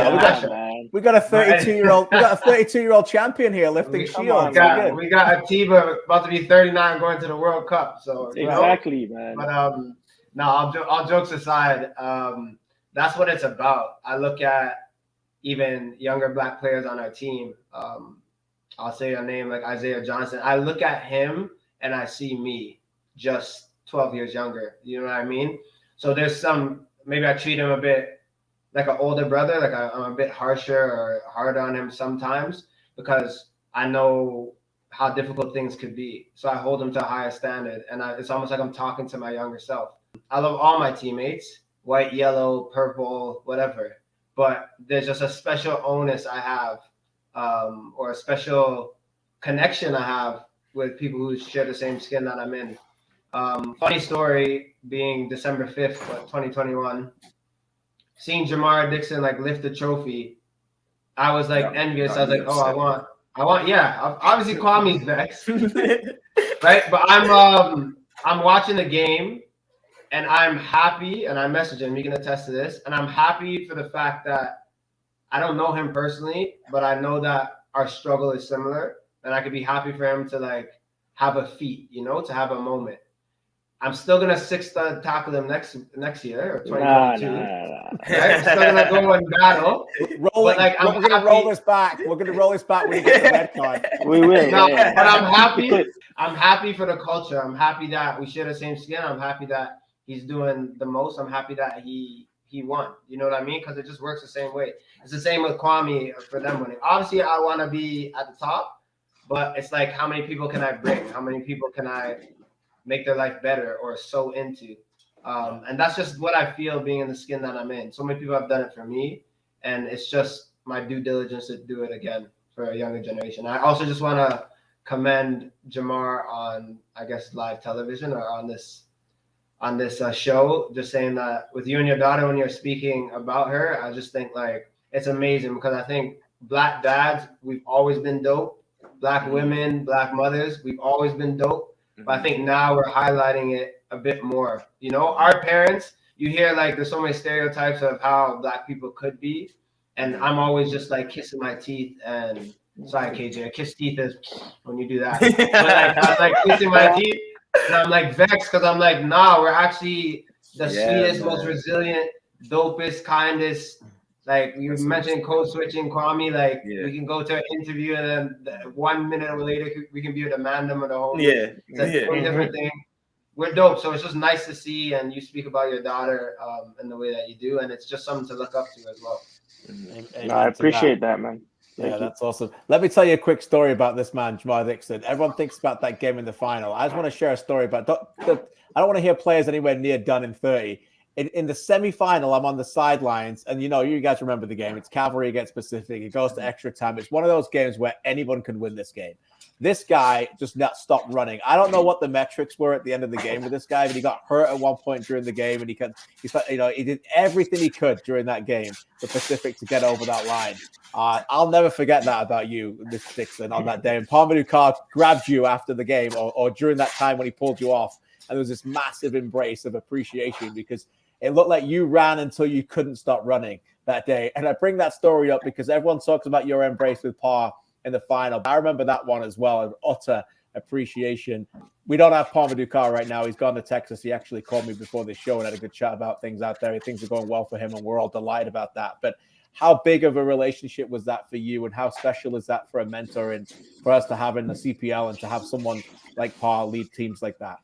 a 32-year-old. We got a 32-year-old champion here lifting shields. We got a Tiba about to be 39 going to the World Cup. So exactly, man. But no, all jokes aside, that's what it's about. I look at even younger Black players on our team. I'll say a name like Isaiah Johnson. I look at him and I see me just 12 years younger. You know what I mean? So there's maybe I treat him a bit like an older brother. Like I'm a bit harsher or hard on him sometimes because I know how difficult things could be. So I hold him to a higher standard. And it's almost like I'm talking to my younger self. I love all my teammates, white, yellow, purple, whatever. But there's just a special onus I have, or a special connection I have with people who share the same skin that I'm in. Funny story, being December 5th, 2021, seeing Jamar Dixon lift the trophy, I was envious. I was like, oh, I want, yeah. Obviously, Kwame's vexed, right? But I'm watching the game, and I'm happy, and I message him. You can attest to this, and I'm happy for the fact that I don't know him personally, but I know that our struggle is similar, and I could be happy for him to have a feat, to have a moment. I'm still gonna tackle him next year or 2022. Right? I'm still gonna go and battle. We're gonna roll this back. We're gonna roll this back when you get the red card. We will. No, but I'm happy. I'm happy for the culture. I'm happy that we share the same skin. I'm happy that he's doing the most. I'm happy that he won. You know what I mean? Because it just works the same way. It's the same with Kwame for them winning. Obviously, I want to be at the top, but it's like, how many people can I bring? How many people can I make their life better or so into? And that's just what I feel being in the skin that I'm in. So many people have done it for me, and it's just my due diligence to do it again for a younger generation. I also just want to commend Jamar on, I guess, live television or on this show, just saying that with you and your daughter, when you're speaking about her, I just think it's amazing, because I think Black dads, we've always been dope. Black women, Black mothers, we've always been dope. But I think now we're highlighting it a bit more. Our parents, you hear there's so many stereotypes of how Black people could be. And I'm always just kissing my teeth and Sorry, KJ. I kiss teeth is when you do that. But like I'm like kissing my teeth, and I'm like vexed because I'm like, nah, we're actually the sweetest, most resilient, dopest, kindest. Like you mentioned code switching, Kwame, like we can go to an interview and then 1 minute later we can be with the mandem or the homie. It's a totally different thing. We're dope. So it's just nice to see, and you speak about your daughter in the way that you do, and it's just something to look up to as well. No, I appreciate that, man. Yeah, that's awesome. Let me tell you a quick story about this man, Jamar Dixon. Everyone thinks about that game in the final. I just want to share a story about. I don't want to hear players anywhere near done in 30. In the semi-final, I'm on the sidelines, and you guys remember the game. It's Cavalry against Pacific. It goes to extra time. It's one of those games where anyone can win this game. This guy just not stopped running. I don't know what the metrics were at the end of the game with this guy, but he got hurt at one point during the game, and he did everything he could during that game, the Pacific, to get over that line. I'll never forget that about you, Mr. Dixon, on that day. And Kwame grabbed you after the game or during that time when he pulled you off. And there was this massive embrace of appreciation because it looked like you ran until you couldn't stop running that day. And I bring that story up because everyone talks about your embrace with Pa in the final. I remember that one as well, of utter appreciation. We don't have Kwame Awuah right now. He's gone to Texas. He actually called me before this show and had a good chat about things out there. Things are going well for him, and we're all delighted about that. But how big of a relationship was that for you, and how special is that for a mentor and for us to have in the CPL and to have someone like Pa lead teams like that?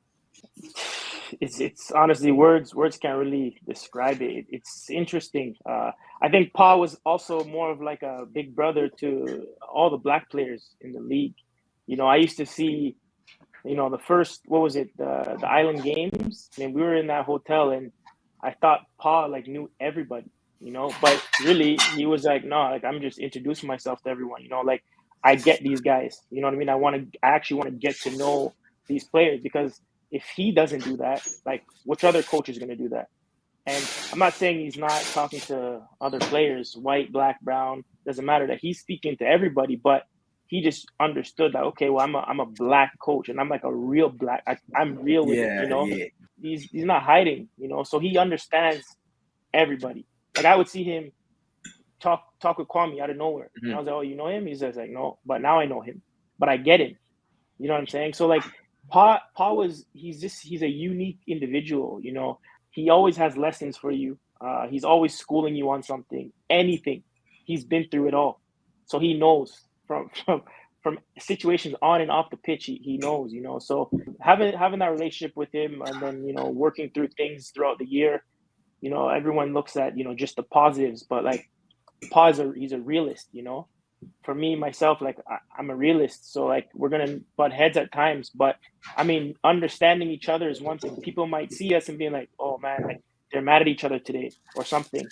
It's honestly words can't really describe it. It's interesting. I think Pa was also more of like a big brother to all the black players in the league. I used to see, the first, what was it, the Island Games. I mean, we were in that hotel, and I thought Pa like knew everybody. But really he was like, no, like I'm just introducing myself to everyone, like I get these guys, you know what I mean? I actually want to get to know these players, because if he doesn't do that, like which other coach is going to do that? And I'm not saying he's not talking to other players, white, black, brown, doesn't matter, that he's speaking to everybody, but he just understood that, okay, well, I'm a black coach, and I'm like a real black, I'm real with it, He's not hiding, so he understands everybody. Like I would see him talk with Kwame out of nowhere. And I was like, oh, you know him? He says like, no, but now I know him. But I get him. You know what I'm saying? So like Pa he's a unique individual, He always has lessons for you. He's always schooling you on something, anything. He's been through it all. So he knows from situations on and off the pitch, he knows, So having that relationship with him, and then, working through things throughout the year, everyone looks at, just the positives, but like Pa he's a realist, For me, myself, like I'm a realist. So like we're going to butt heads at times, but I mean, understanding each other is one thing. People might see us and being like, oh man, like they're mad at each other today or something.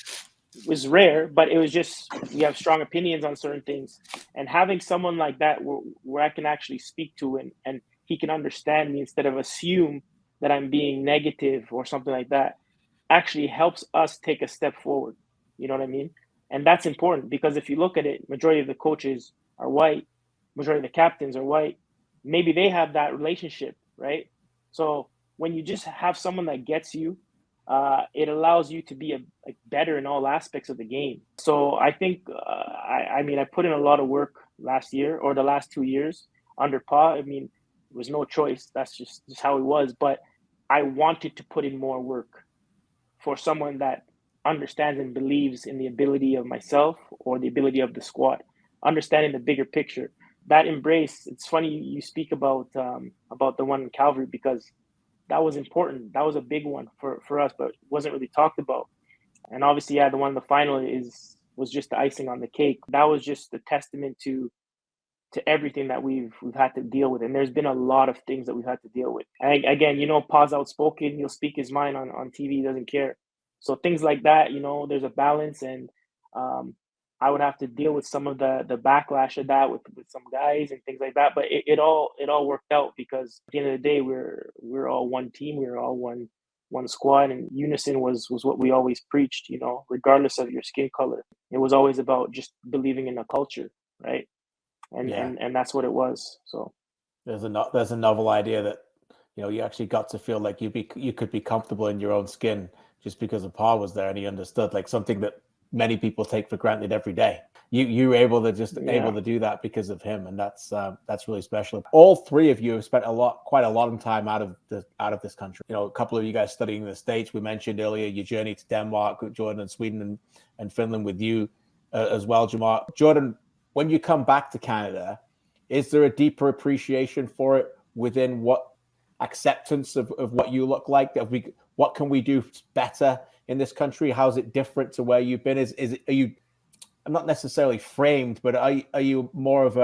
It was rare, but it was just, we have strong opinions on certain things. And having someone like that where I can actually speak to and he can understand me instead of assume that I'm being negative or something like that, actually helps us take a step forward. You know what I mean? And that's important, because if you look at it, majority of the coaches are white, majority of the captains are white. Maybe they have that relationship, right? So when you just have someone that gets you, it allows you to be better in all aspects of the game. So I think, I put in a lot of work last year, or the last 2 years under Pa. I mean, it was no choice. That's just how it was. But I wanted to put in more work for someone that understands and believes in the ability of myself or the ability of the squad, understanding the bigger picture. That embrace, it's funny you speak about the one in Calvary, because that was important. That was a big one for us, but wasn't really talked about. And obviously, the one in the final was just the icing on the cake. That was just a testament to everything that we've had to deal with. And there's been a lot of things that we've had to deal with. And again, Pa's outspoken. He'll speak his mind on TV. He doesn't care. So things like that, there's a balance. And I would have to deal with some of the backlash of that with some guys and things like that. But it all worked out, because at the end of the day, we're all one team. We're all one squad, and unison was what we always preached, regardless of your skin color. It was always about just believing in a culture, right? And that's what it was. So there's a novel idea that you actually got to feel like you could be comfortable in your own skin just because Pa was there and he understood, like something that many people take for granted every day. you were able to do that because of him, and that's really special. All three of you have spent quite a lot of time out of this country. You know, a couple of you guys studying in the States. We mentioned earlier your journey to Denmark, Jordan, and Sweden, and Finland with you as well, Jamar. Jordan, when you come back to Canada, is there a deeper appreciation for it within what acceptance of what you look like? What can we do better in this country? How's it different to where you've been? Are you, I'm not necessarily framed, but are you more of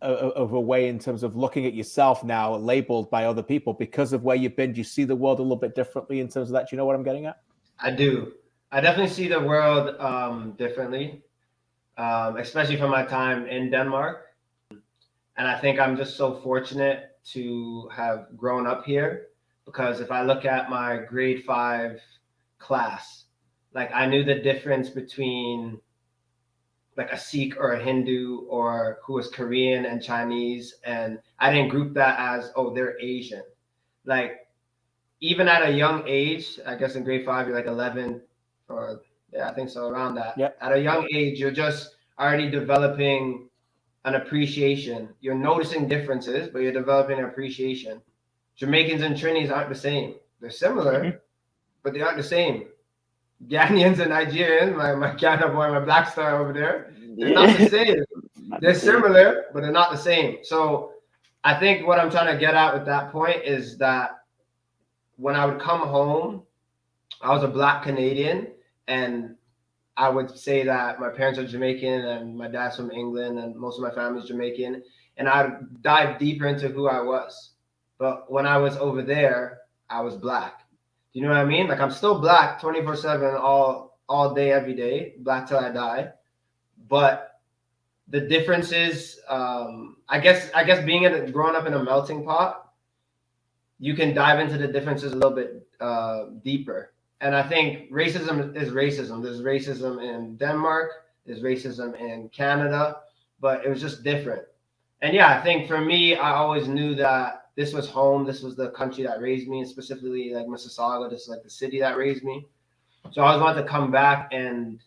a way in terms of looking at yourself now, labeled by other people because of where you've been? Do you see the world a little bit differently in terms of that? Do you know what I'm getting at? I do. I definitely see the world differently, especially from my time in Denmark. And I think I'm just so fortunate to have grown up here, because if I look at my grade 5 class, like I knew the difference between like a Sikh or a Hindu or who was Korean and Chinese. And I didn't group that as, oh, they're Asian. Like even at a young age, I guess in grade 5, you're like 11 or I think so, around that. Yep. At a young age, you're just already developing an appreciation. You're noticing differences, but you're developing an appreciation. Jamaicans and Trinis aren't the same. They're similar, but they aren't the same. Ghanaians and Nigerians, my Ghana boy, my Black Star over there, they're not the same. They're similar, but they're not the same. So I think what I'm trying to get at with that point is that when I would come home, I was a Black Canadian, and I would say that my parents are Jamaican and my dad's from England and most of my family's Jamaican. And I would dive deeper into who I was. But when I was over there, I was Black. You know what I mean? Like I'm still Black 24/7, all day, every day, Black till I die. But the difference is, I guess growing up in a melting pot, you can dive into the differences a little bit deeper. And I think racism is racism. There's racism in Denmark, there's racism in Canada, but it was just different. And yeah, I think for me, I always knew that this was home. This was the country that raised me, and specifically like Mississauga. This is like the city that raised me. So I always wanted to come back, and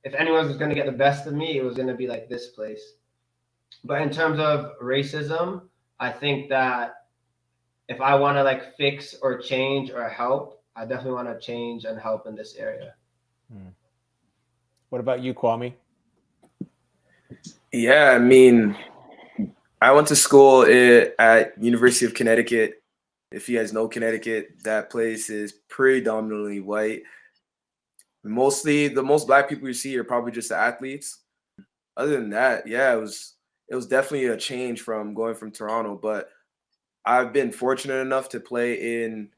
if anyone was going to get the best of me, it was going to be like this place. But in terms of racism, I think that if I want to like fix or change or help, I definitely want to change and help in this area. What about you, Kwame? Yeah, I mean, I went to school at University of Connecticut. If you guys know Connecticut, that place is predominantly white. Mostly, the most Black people you see are probably just the athletes. Other than that, yeah, it was definitely a change from going from Toronto. But I've been fortunate enough to play in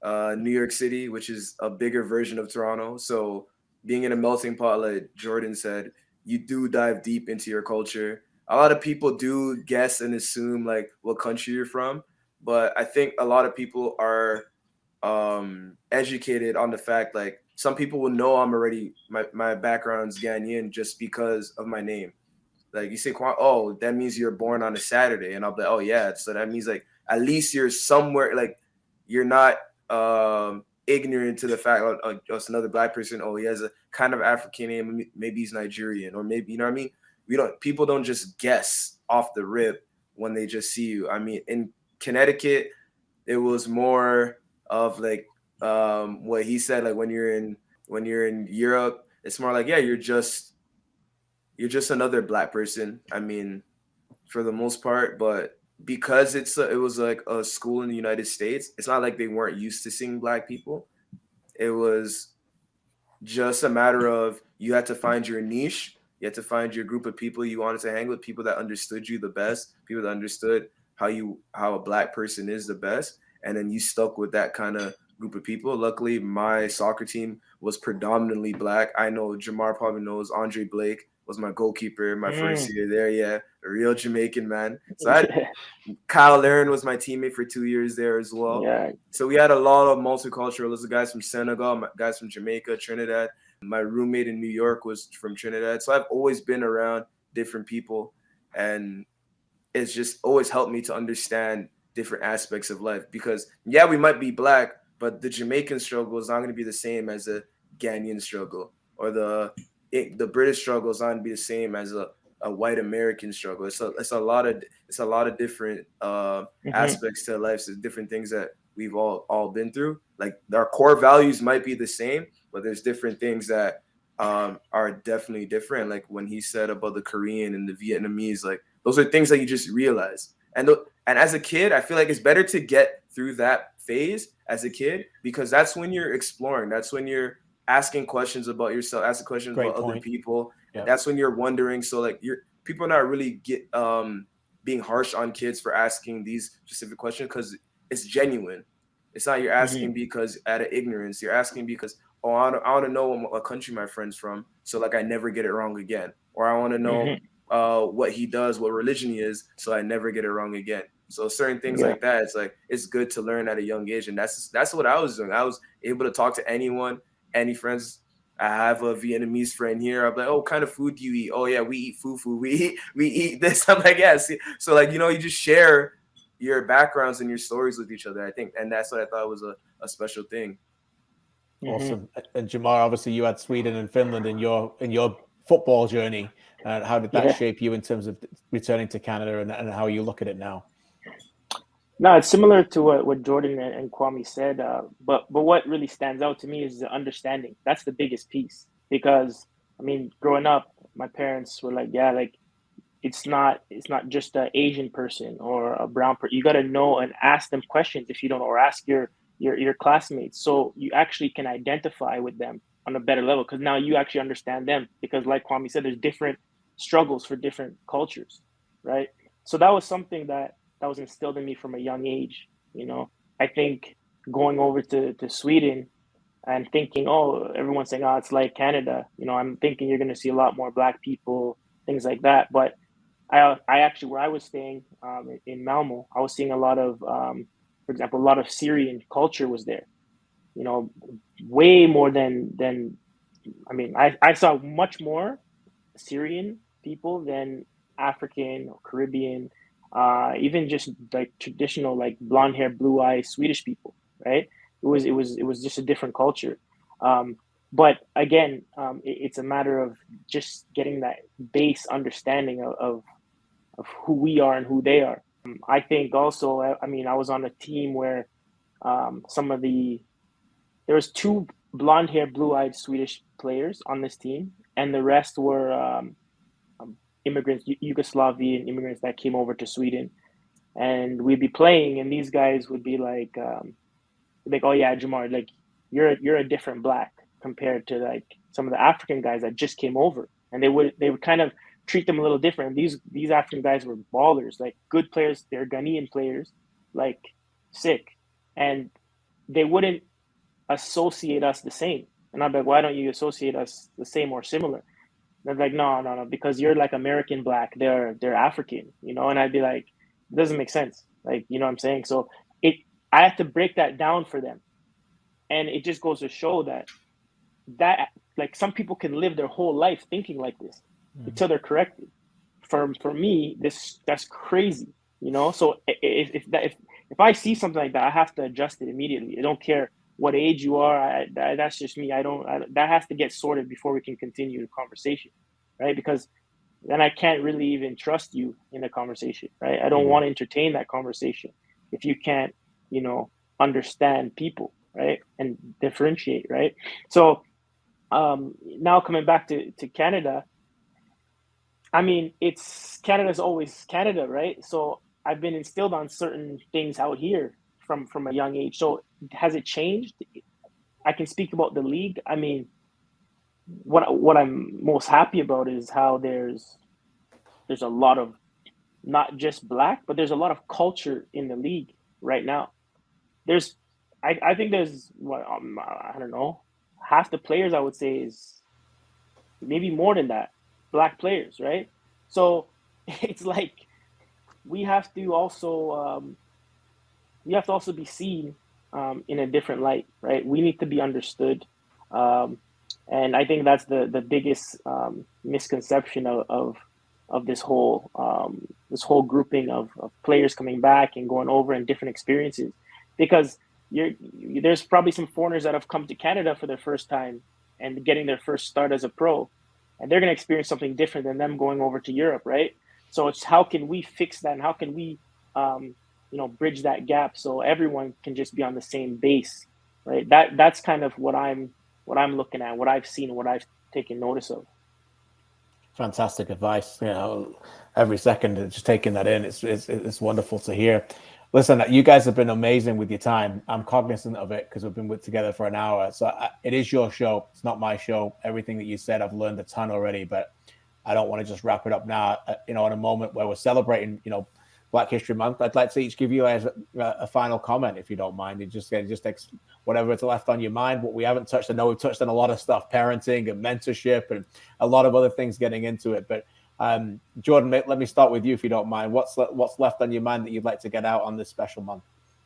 New York City, which is a bigger version of Toronto. So being in a melting pot, like Jordan said, you do dive deep into your culture. A lot of people do guess and assume like what country you're from, but I think a lot of people are educated on the fact like some people will know I'm already my background's Ghanaian just because of my name. Like you say, oh, that means you're born on a Saturday, and I'll be like, oh yeah, so that means like at least you're somewhere, like you're not ignorant to the fact like just another Black person. Oh, he has a kind of African name, maybe he's Nigerian, or maybe, you know what I mean. People don't just guess off the rip when they just see you. I mean, in Connecticut, it was more of like what he said, like when you're in Europe, it's more like, yeah, you're just another Black person. I mean, for the most part, but because it was like a school in the United States, it's not like they weren't used to seeing Black people. It was just a matter of you had to find your niche. You had to find your group of people you wanted to hang with, people that understood you the best, people that understood how a Black person is the best. And then you stuck with that kind of group of people. Luckily, my soccer team was predominantly Black. I know Jamar probably knows Andre Blake was my goalkeeper my first year there. Yeah, a real Jamaican man. So Kyle Larin was my teammate for 2 years there as well. Yeah. So we had a lot of multiculturalists, guys from Senegal, guys from Jamaica, Trinidad. My roommate in New York was from Trinidad. So I've always been around different people, and it's just always helped me to understand different aspects of life. Because yeah, we might be Black, but the Jamaican struggle is not going to be the same as the Ghanaian struggle, or the the British struggle is not going to be the same as a white American struggle. It's a lot of different aspects to life. So different things that we've all been through. Like our core values might be the same, but there's different things that are definitely different. Like when he said about the Korean and the Vietnamese, like those are things that you just realize. And as a kid, I feel like it's better to get through that phase as a kid, because that's when you're exploring. That's when you're asking questions about yourself, asking questions Great about point. other people. Yeah. That's when you're wondering. So like people are not really being harsh on kids for asking these specific questions, because it's genuine. It's not you're asking because out of ignorance. You're asking because, oh, I want to know what country my friend's from, so like I never get it wrong again. Or I want to know what he does, what religion he is, so I never get it wrong again. So certain things like that, it's like it's good to learn at a young age, and that's what I was doing. I was able to talk to anyone, any friends. I have a Vietnamese friend here. I'm like, oh, what kind of food do you eat? Oh yeah, we eat fufu. We eat this. I'm like, yeah. See? So like, you just share your backgrounds and your stories with each other, I think, and that's what I thought was a special thing. Awesome. And Jamar, obviously you had Sweden and Finland in your football journey. How did that shape you in terms of returning to Canada and how you look at it now? No, it's similar to what Jordan and Kwame said. But what really stands out to me is the understanding. That's the biggest piece, because I mean, growing up, my parents were like, yeah, like it's not just an Asian person or a brown person. You got to know and ask them questions if you don't, or ask your classmates, so you actually can identify with them on a better level, because now you actually understand them, because like Kwame said, there's different struggles for different cultures, right? So that was something that was instilled in me from a young age. I think going over to Sweden and thinking, oh, everyone's saying, oh, it's like Canada, I'm thinking you're going to see a lot more Black people, things like that. But I actually, where I was staying in Malmo, I was seeing a lot of, for example, a lot of Syrian culture was there. Way more than I mean, I saw much more Syrian people than African or Caribbean, even just like traditional, like blonde hair, blue eyes Swedish people, right? It was just a different culture. But again, it's a matter of just getting that base understanding of who we are and who they are. I think also, I mean, I was on a team where there was 2 blonde hair, blue eyed Swedish players on this team, and the rest were immigrants, Yugoslavian immigrants that came over to Sweden. And we'd be playing, and these guys would be like, oh yeah, Jamar, like you're a different Black compared to like some of the African guys that just came over, and they would kind of treat them a little different. These African guys were ballers, like good players. They're Ghanaian players, like sick, and they wouldn't associate us the same. And I'd be like, why don't you associate us the same or similar? They're like, no, because you're like American Black, they're African, and I'd be like, it doesn't make sense. Like, you know what I'm saying? So I have to break that down for them. And it just goes to show that like some people can live their whole life thinking like this until they're corrected. For me, that's crazy, So if I see something like that, I have to adjust it immediately. I don't care what age you are. That's just me. That has to get sorted before we can continue the conversation, right? Because then I can't really even trust you in a conversation, right? I don't want to entertain that conversation if you can't, understand people, right? And differentiate, right? So now coming back to Canada, I mean, Canada's always Canada, right? So I've been instilled on certain things out here from a young age. So has it changed? I can speak about the league. I mean, what I'm most happy about is how there's a lot of not just Black, but there's a lot of culture in the league right now. I think there's I don't know, half the players I would say is maybe more than that, Black players, right? So it's like we have to also be seen in a different light, right? We need to be understood, and I think that's the biggest misconception of this whole grouping of players coming back and going over and different experiences, because there's probably some foreigners that have come to Canada for their first time and getting their first start as a pro, and they're going to experience something different than them going over to Europe, right? So it's how can we fix that, and how can we, bridge that gap so everyone can just be on the same base, right? That's kind of what I'm looking at, what I've seen, what I've taken notice of. Fantastic advice. Every second just taking that in, it's wonderful to hear. Listen, you guys have been amazing with your time. I'm cognizant of it because we've been together for an hour. So it is your show. It's not my show. Everything that you said, I've learned a ton already, but I don't want to just wrap it up now. In a moment where we're celebrating, Black History Month, I'd like to each give you a final comment, if you don't mind. And just whatever's left on your mind, what we haven't touched. I know we've touched on a lot of stuff, parenting and mentorship and a lot of other things getting into it. But Jordan, let me start with you, if you don't mind. What's left on your mind that you'd like to get out on this special month?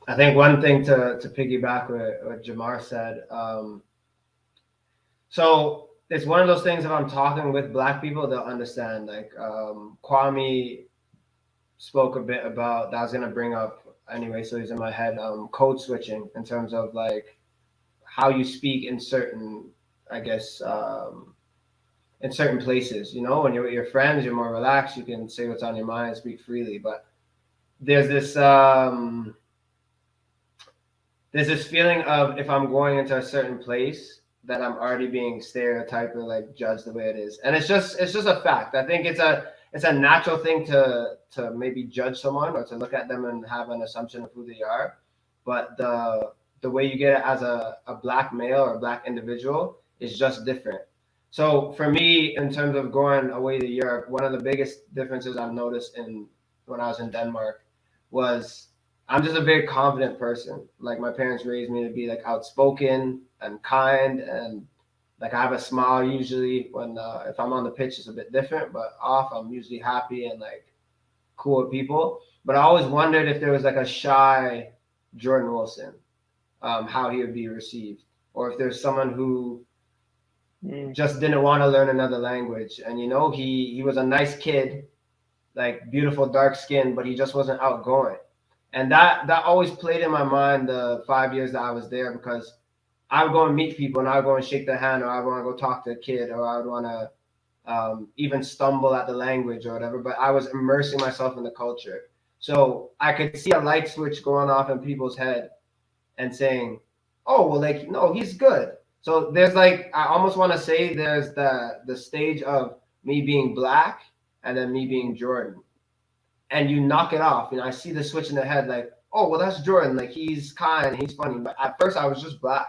I think one thing to piggyback what Jamar said. So it's one of those things, if I'm talking with Black people, they'll understand. Like Kwame spoke a bit about that. I was going to bring up anyway, so he's in my head. Code switching in terms of like how you speak in certain, I guess, in certain places. When you're with your friends, you're more relaxed. You can say what's on your mind and speak freely. But there's this feeling of, if I'm going into a certain place, that I'm already being stereotyped or like judged the way it is. And it's just a fact. I think it's a natural thing to maybe judge someone or to look at them and have an assumption of who they are. But the way you get it as a Black male or a Black individual is just different. So for me, in terms of going away to Europe, one of the biggest differences I've noticed when I was in Denmark was I'm just a very confident person. Like my parents raised me to be like outspoken and kind, and like I have a smile usually when if I'm on the pitch, it's a bit different, but off I'm usually happy and like cool with people. But I always wondered if there was like a shy Jordan Wilson, how he would be received, or if there's someone who just didn't want to learn another language. And he was a nice kid, like beautiful dark skin, but he just wasn't outgoing. And that always played in my mind the 5 years that I was there, because I would go and meet people and I would go and shake their hand, or I would want to go talk to a kid, or I would want to even stumble at the language or whatever, but I was immersing myself in the culture. So I could see a light switch going off in people's head and saying, oh, well, like, no, he's good. So there's like, I almost want to say there's the stage of me being Black and then me being Jordan. And you knock it off. I see the switch in the head, like, oh, well, that's Jordan. Like, he's kind, he's funny. But at first, I was just Black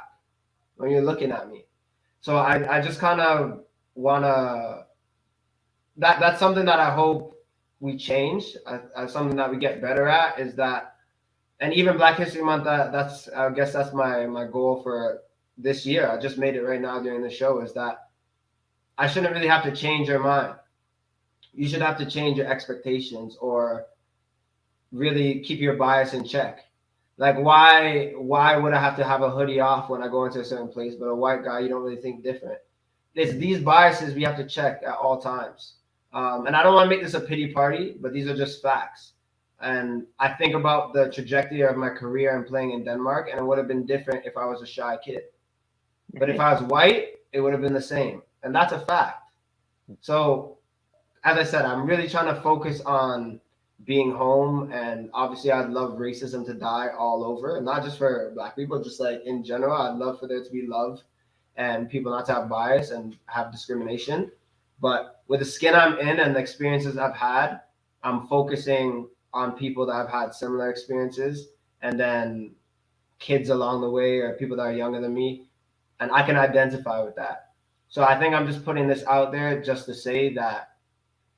when you're looking at me. So I just kind of want to, that's something that I hope we change. Something that we get better at is that, and even Black History Month, I guess that's my goal for this year. I just made it right now during the show, is that I shouldn't really have to change your mind. You should have to change your expectations, or really keep your bias in check. Like, why would I have to have a hoodie off when I go into a certain place, but a white guy, you don't really think different? It's these biases we have to check at all times. And I don't want to make this a pity party, but these are just facts. And I think about the trajectory of my career and playing in Denmark, and it would have been different if I was a shy kid. But if I was white, it would have been the same. And that's a fact. So, as I said, I'm really trying to focus on being home, and obviously I'd love racism to die all over, and not just for Black people, just like in general. I'd love for there to be love and people not to have bias and have discrimination. But with the skin I'm in and the experiences I've had, I'm focusing on people that have had similar experiences, and then kids along the way, or people that are younger than me, and I can identify with that. So I think I'm just putting this out there just to say that,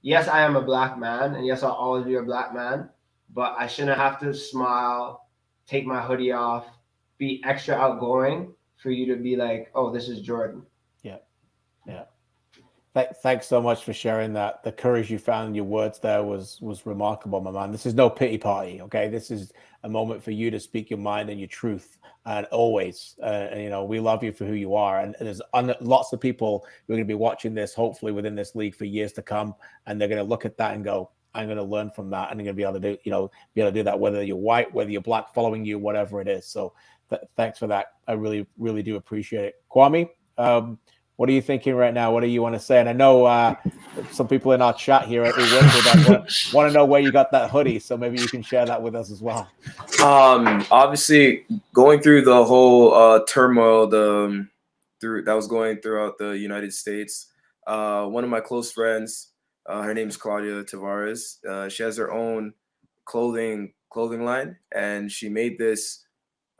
yes, I am a Black man, and yes, I'll always be a Black man, but I shouldn't have to smile, take my hoodie off, be extra outgoing for you to be like, oh, this is Jordan. Yeah. Thanks so much for sharing that. The courage you found in your words there was remarkable, my man. This is no pity party, okay? This is a moment for you to speak your mind and your truth, and always. We love you for who you are. And there's lots of people who are going to be watching this, hopefully within this league for years to come, and they're going to look at that and go, I'm going to learn from that, and I'm going to be able to do, that, whether you're white, whether you're Black, following you, whatever it is. So thanks for that. I really, really do appreciate it. Kwame, What are you thinking right now? What do you want to say? And I know some people in our chat here who work with us want to know where you got that hoodie. So maybe you can share that with us as well. Obviously, going through the whole turmoil that was going throughout the United States, one of my close friends, her name's Claudia Tavares. She has her own clothing line, and she made this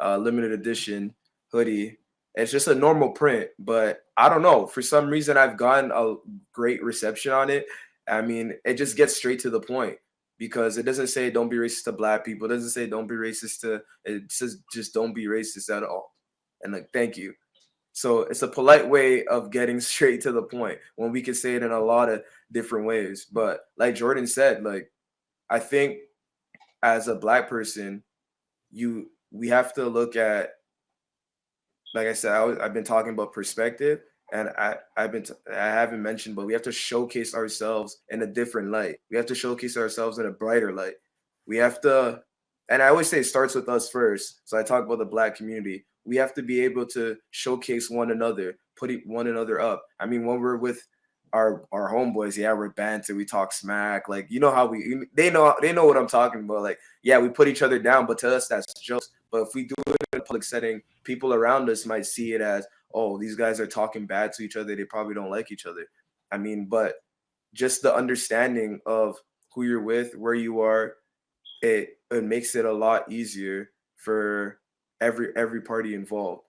limited edition hoodie. It's just a normal print, but I don't know. For some reason, I've gotten a great reception on it. I mean, it just gets straight to the point because it doesn't say don't be racist to Black people. It doesn't say don't be racist to. It says just don't be racist at all. And like, thank you. So it's a polite way of getting straight to the point when we can say it in a lot of different ways. But like Jordan said, like I think as a Black person, we have to look at, like I said, I've been talking about perspective, and I haven't mentioned, but we have to showcase ourselves in a different light. We have to showcase ourselves in a brighter light. We have to, and I always say it starts with us first. So I talk about the Black community. We have to be able to showcase one another, put one another up. I mean, when we're with our homeboys, yeah, we're banter, we talk smack, like you know how they know what I'm talking about. Like, yeah, we put each other down, but to us that's jokes. But if we do it in a public setting, people around us might see it as, oh, these guys are talking bad to each other. They probably don't like each other. I mean, but just the understanding of who you're with, where you are, it makes it a lot easier for every party involved.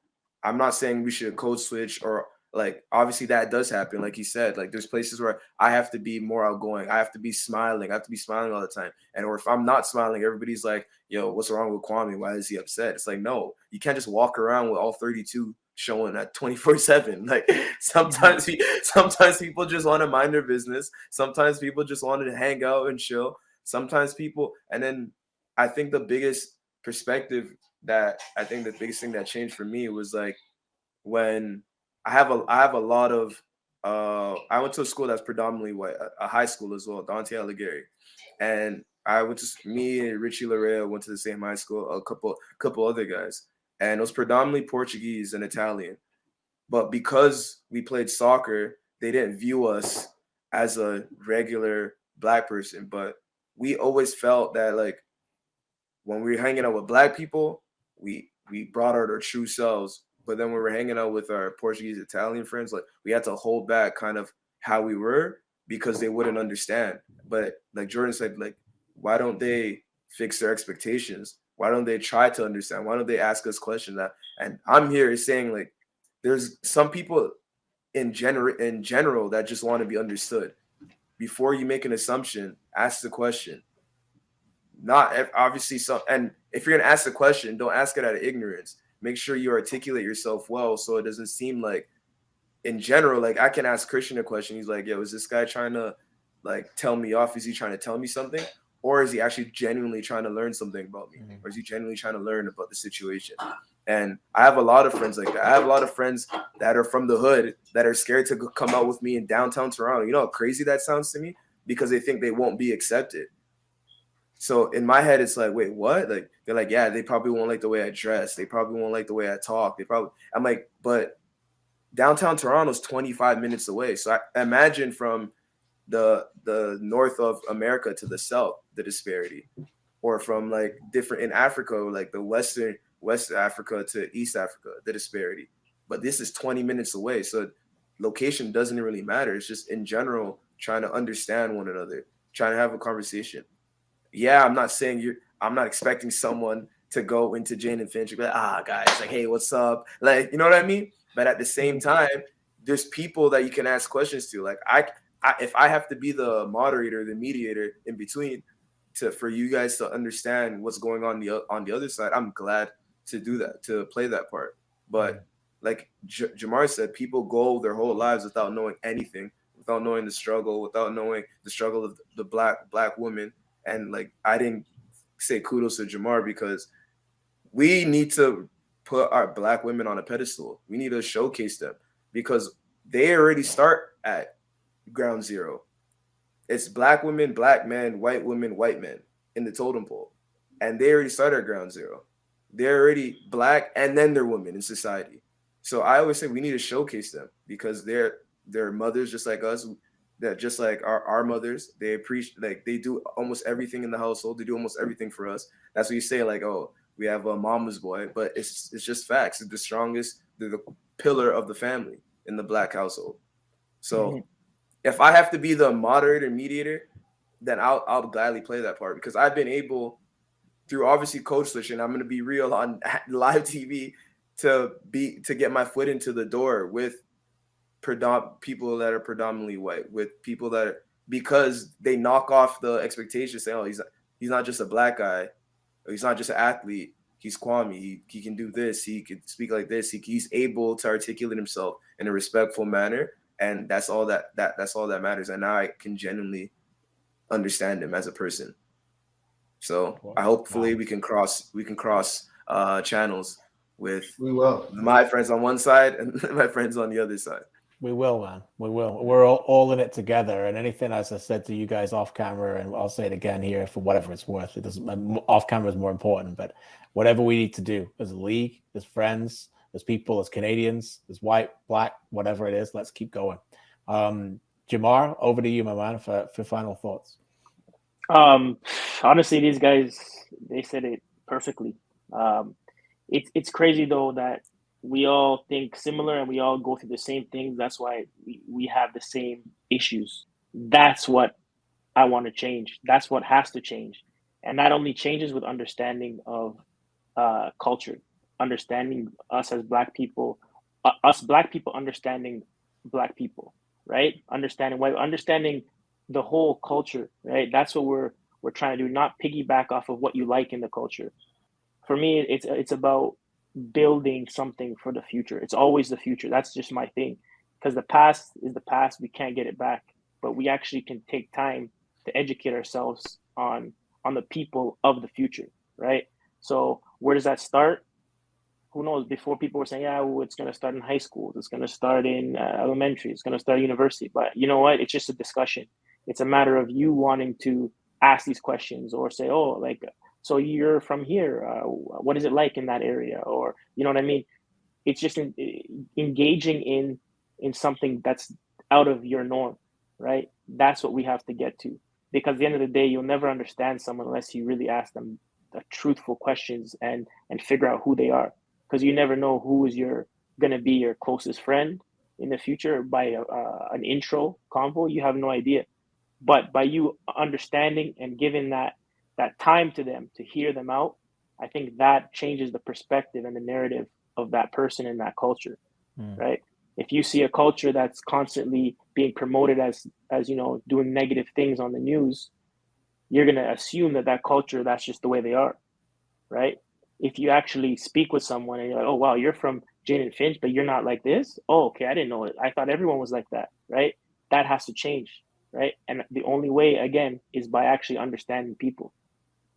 I'm not saying we should code switch or like obviously that does happen. Like he said, like there's places where I have to be more outgoing. I have to be smiling. I have to be smiling all the time. And or if I'm not smiling, everybody's like, yo, what's wrong with Kwame? Why is he upset? It's like, no, you can't just walk around with all 32 showing at 24/7. Like sometimes people just want to mind their business. Sometimes people just want to hang out and chill. Sometimes people, and then I think the biggest thing that changed for me was like when I have a lot of I went to a school that's predominantly white, a high school as well, Dante Alighieri, and me and Richie Larea went to the same high school, a couple other guys, and it was predominantly Portuguese and Italian, but because we played soccer, they didn't view us as a regular Black person, but we always felt that like when we were hanging out with Black people, we brought out our true selves. But then when we were hanging out with our Portuguese, Italian friends, like we had to hold back kind of how we were because they wouldn't understand. But like Jordan said, like, why don't they fix their expectations? Why don't they try to understand? Why don't they ask us questions? And I'm here saying like, there's some people in general that just want to be understood. Before you make an assumption, ask the question. Not obviously some, and if you're gonna ask the question, don't ask it out of ignorance. Make sure you articulate yourself well so it doesn't seem like, in general, like I can ask Christian a question. He's like, yo, is this guy trying to like tell me off? Is he trying to tell me something? Or is he actually genuinely trying to learn something about me? Or is he genuinely trying to learn about the situation? And I have a lot of friends like that. I have a lot of friends that are from the hood that are scared to come out with me in downtown Toronto. You know how crazy that sounds to me? Because they think they won't be accepted. So in my head, it's like, wait, what? Like they're like, yeah, they probably won't like the way I dress. They probably won't like the way I talk. I'm like, but downtown Toronto's 25 minutes away. So I imagine from the north of America to the south, the disparity, or from like different in Africa, like the West Africa to East Africa, the disparity. But this is 20 minutes away. So location doesn't really matter. It's just in general, trying to understand one another, trying to have a conversation. Yeah, I'm not expecting someone to go into Jane and Finch and be like, guys, like, hey, what's up? Like, you know what I mean? But at the same time, there's people that you can ask questions to. Like if I have to be the moderator, the mediator in between for you guys to understand what's going on the other side, I'm glad to do that, to play that part. But like Jamar said, people go their whole lives without knowing anything, without knowing the struggle, without knowing the struggle of the black woman. And like, I didn't say kudos to Jamar because we need to put our Black women on a pedestal. We need to showcase them because they already start at ground zero. It's Black women, Black men, white women, white men in the totem pole. And they already start at ground zero. They're already Black and then they're women in society. So I always say we need to showcase them because they're mothers just like us, that just like our mothers, they appreciate, like they do almost everything in the household. They do almost everything for us. That's what you say, like, oh, we have a mama's boy, but it's just facts. They're the strongest, they're the pillar of the family in the Black household. So if I have to be the moderator, mediator, then I'll gladly play that part because I've been able, through obviously code switching, I'm going to be real on live TV, to get my foot into the door with people that are predominantly white, with people that are, because they knock off the expectations, saying, oh, he's not just a Black guy, or he's not just an athlete, he's Kwame, he can do this, he can speak like this, he's able to articulate himself in a respectful manner, and that's all that's all that matters. And now I can genuinely understand him as a person. So I hopefully we can cross channels with my friends on one side and my friends on the other side. We will, man. We will. We're all in it together. And anything, as I said to you guys off camera, and I'll say it again here for whatever it's worth. It doesn't. Off camera is more important, but whatever we need to do as a league, as friends, as people, as Canadians, as white, Black, whatever it is, let's keep going. Jamar, over to you, my man, for final thoughts. Honestly, these guys, they said it perfectly. It's crazy though that we all think similar and we all go through the same things. That's why we have the same issues. That's what I want to change. That's what has to change. And that only changes with understanding of culture, understanding us as Black people, us Black people understanding Black people, right? Understanding the whole culture, right? That's what we're trying to do, not piggyback off of what you like in the culture. For me, it's about building something for the future. It's always the future. That's just my thing. Because the past is the past. We can't get it back. But we actually can take time to educate ourselves on the people of the future, right? So where does that start? Who knows? Before, people were saying, yeah, well, it's going to start in high school. It's going to start in elementary. It's going to start university. But you know what? It's just a discussion. It's a matter of you wanting to ask these questions or say, oh, like, so you're from here. What is it like in that area? Or, you know what I mean? It's just engaging in something that's out of your norm, right? That's what we have to get to. Because at the end of the day, you'll never understand someone unless you really ask them the truthful questions and figure out who they are. Because you never know who is going to be your closest friend in the future by an intro convo. You have no idea. But by you understanding and giving that time to them to hear them out, I think that changes the perspective and the narrative of that person and that culture, right? If you see a culture that's constantly being promoted as you know, doing negative things on the news, you're going to assume that culture, that's just the way they are, right? If you actually speak with someone and you're like, oh, wow, you're from Jane and Finch, but you're not like this. Oh, okay, I didn't know it. I thought everyone was like that, right? That has to change, right? And the only way, again, is by actually understanding people,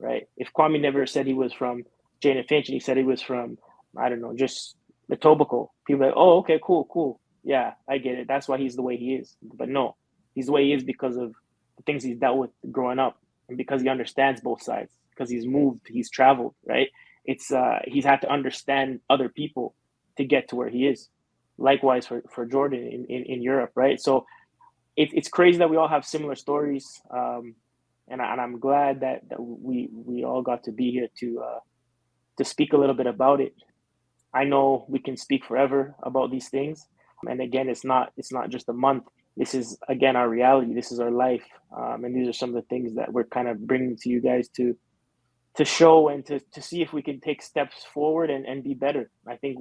right? If Kwame never said he was from Jane and Finch and he said he was from, I don't know, just Etobicoke, people are like, oh, okay, cool. Yeah, I get it. That's why he's the way he is. But no, he's the way he is because of the things he's dealt with growing up and because he understands both sides, because he's moved, he's traveled, right? It's he's had to understand other people to get to where he is. Likewise for Jordan in Europe, right? So it's crazy that we all have similar stories, and I'm glad that we all got to be here to speak a little bit about it. I know we can speak forever about these things, and again, it's not just a month. This is, again, our reality. This is our life, and these are some of the things that we're kind of bringing to you guys to show and to see if we can take steps forward and be better. I think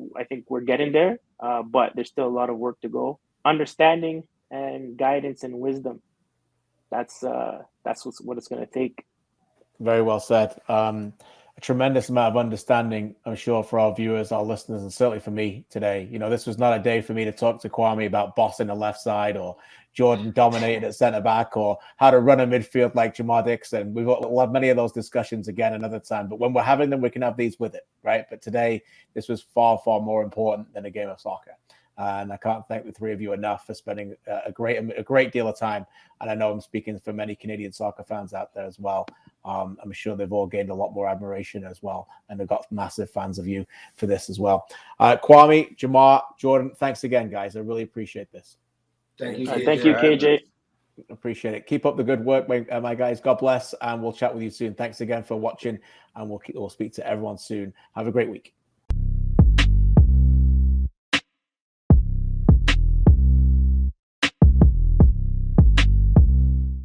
we're getting there, but there's still a lot of work to go. Understanding and guidance and wisdom. That's what it's going to take. Very well said. A tremendous amount of understanding, I'm sure, for our viewers, our listeners, and certainly for me today. You know, this was not a day for me to talk to Kwame about bossing the left side or Jordan dominated at centre back or how to run a midfield like Jamar Dixon. We'll have many of those discussions again another time. But when we're having them, we can have these with it, right? But today, this was far, far more important than a game of soccer. And I can't thank the three of you enough for spending a great deal of time. And I know I'm speaking for many Canadian soccer fans out there as well I'm sure they've all gained a lot more admiration as well, and they've got massive fans of you for this as well. Kwame, Jamar, Jordan, thanks again, guys. I really appreciate this. Thank you, Thank you, KJ. Appreciate it. Keep up the good work, my guys. God bless, and we'll chat with you soon. Thanks again for watching, and we'll speak to everyone soon. Have a great week.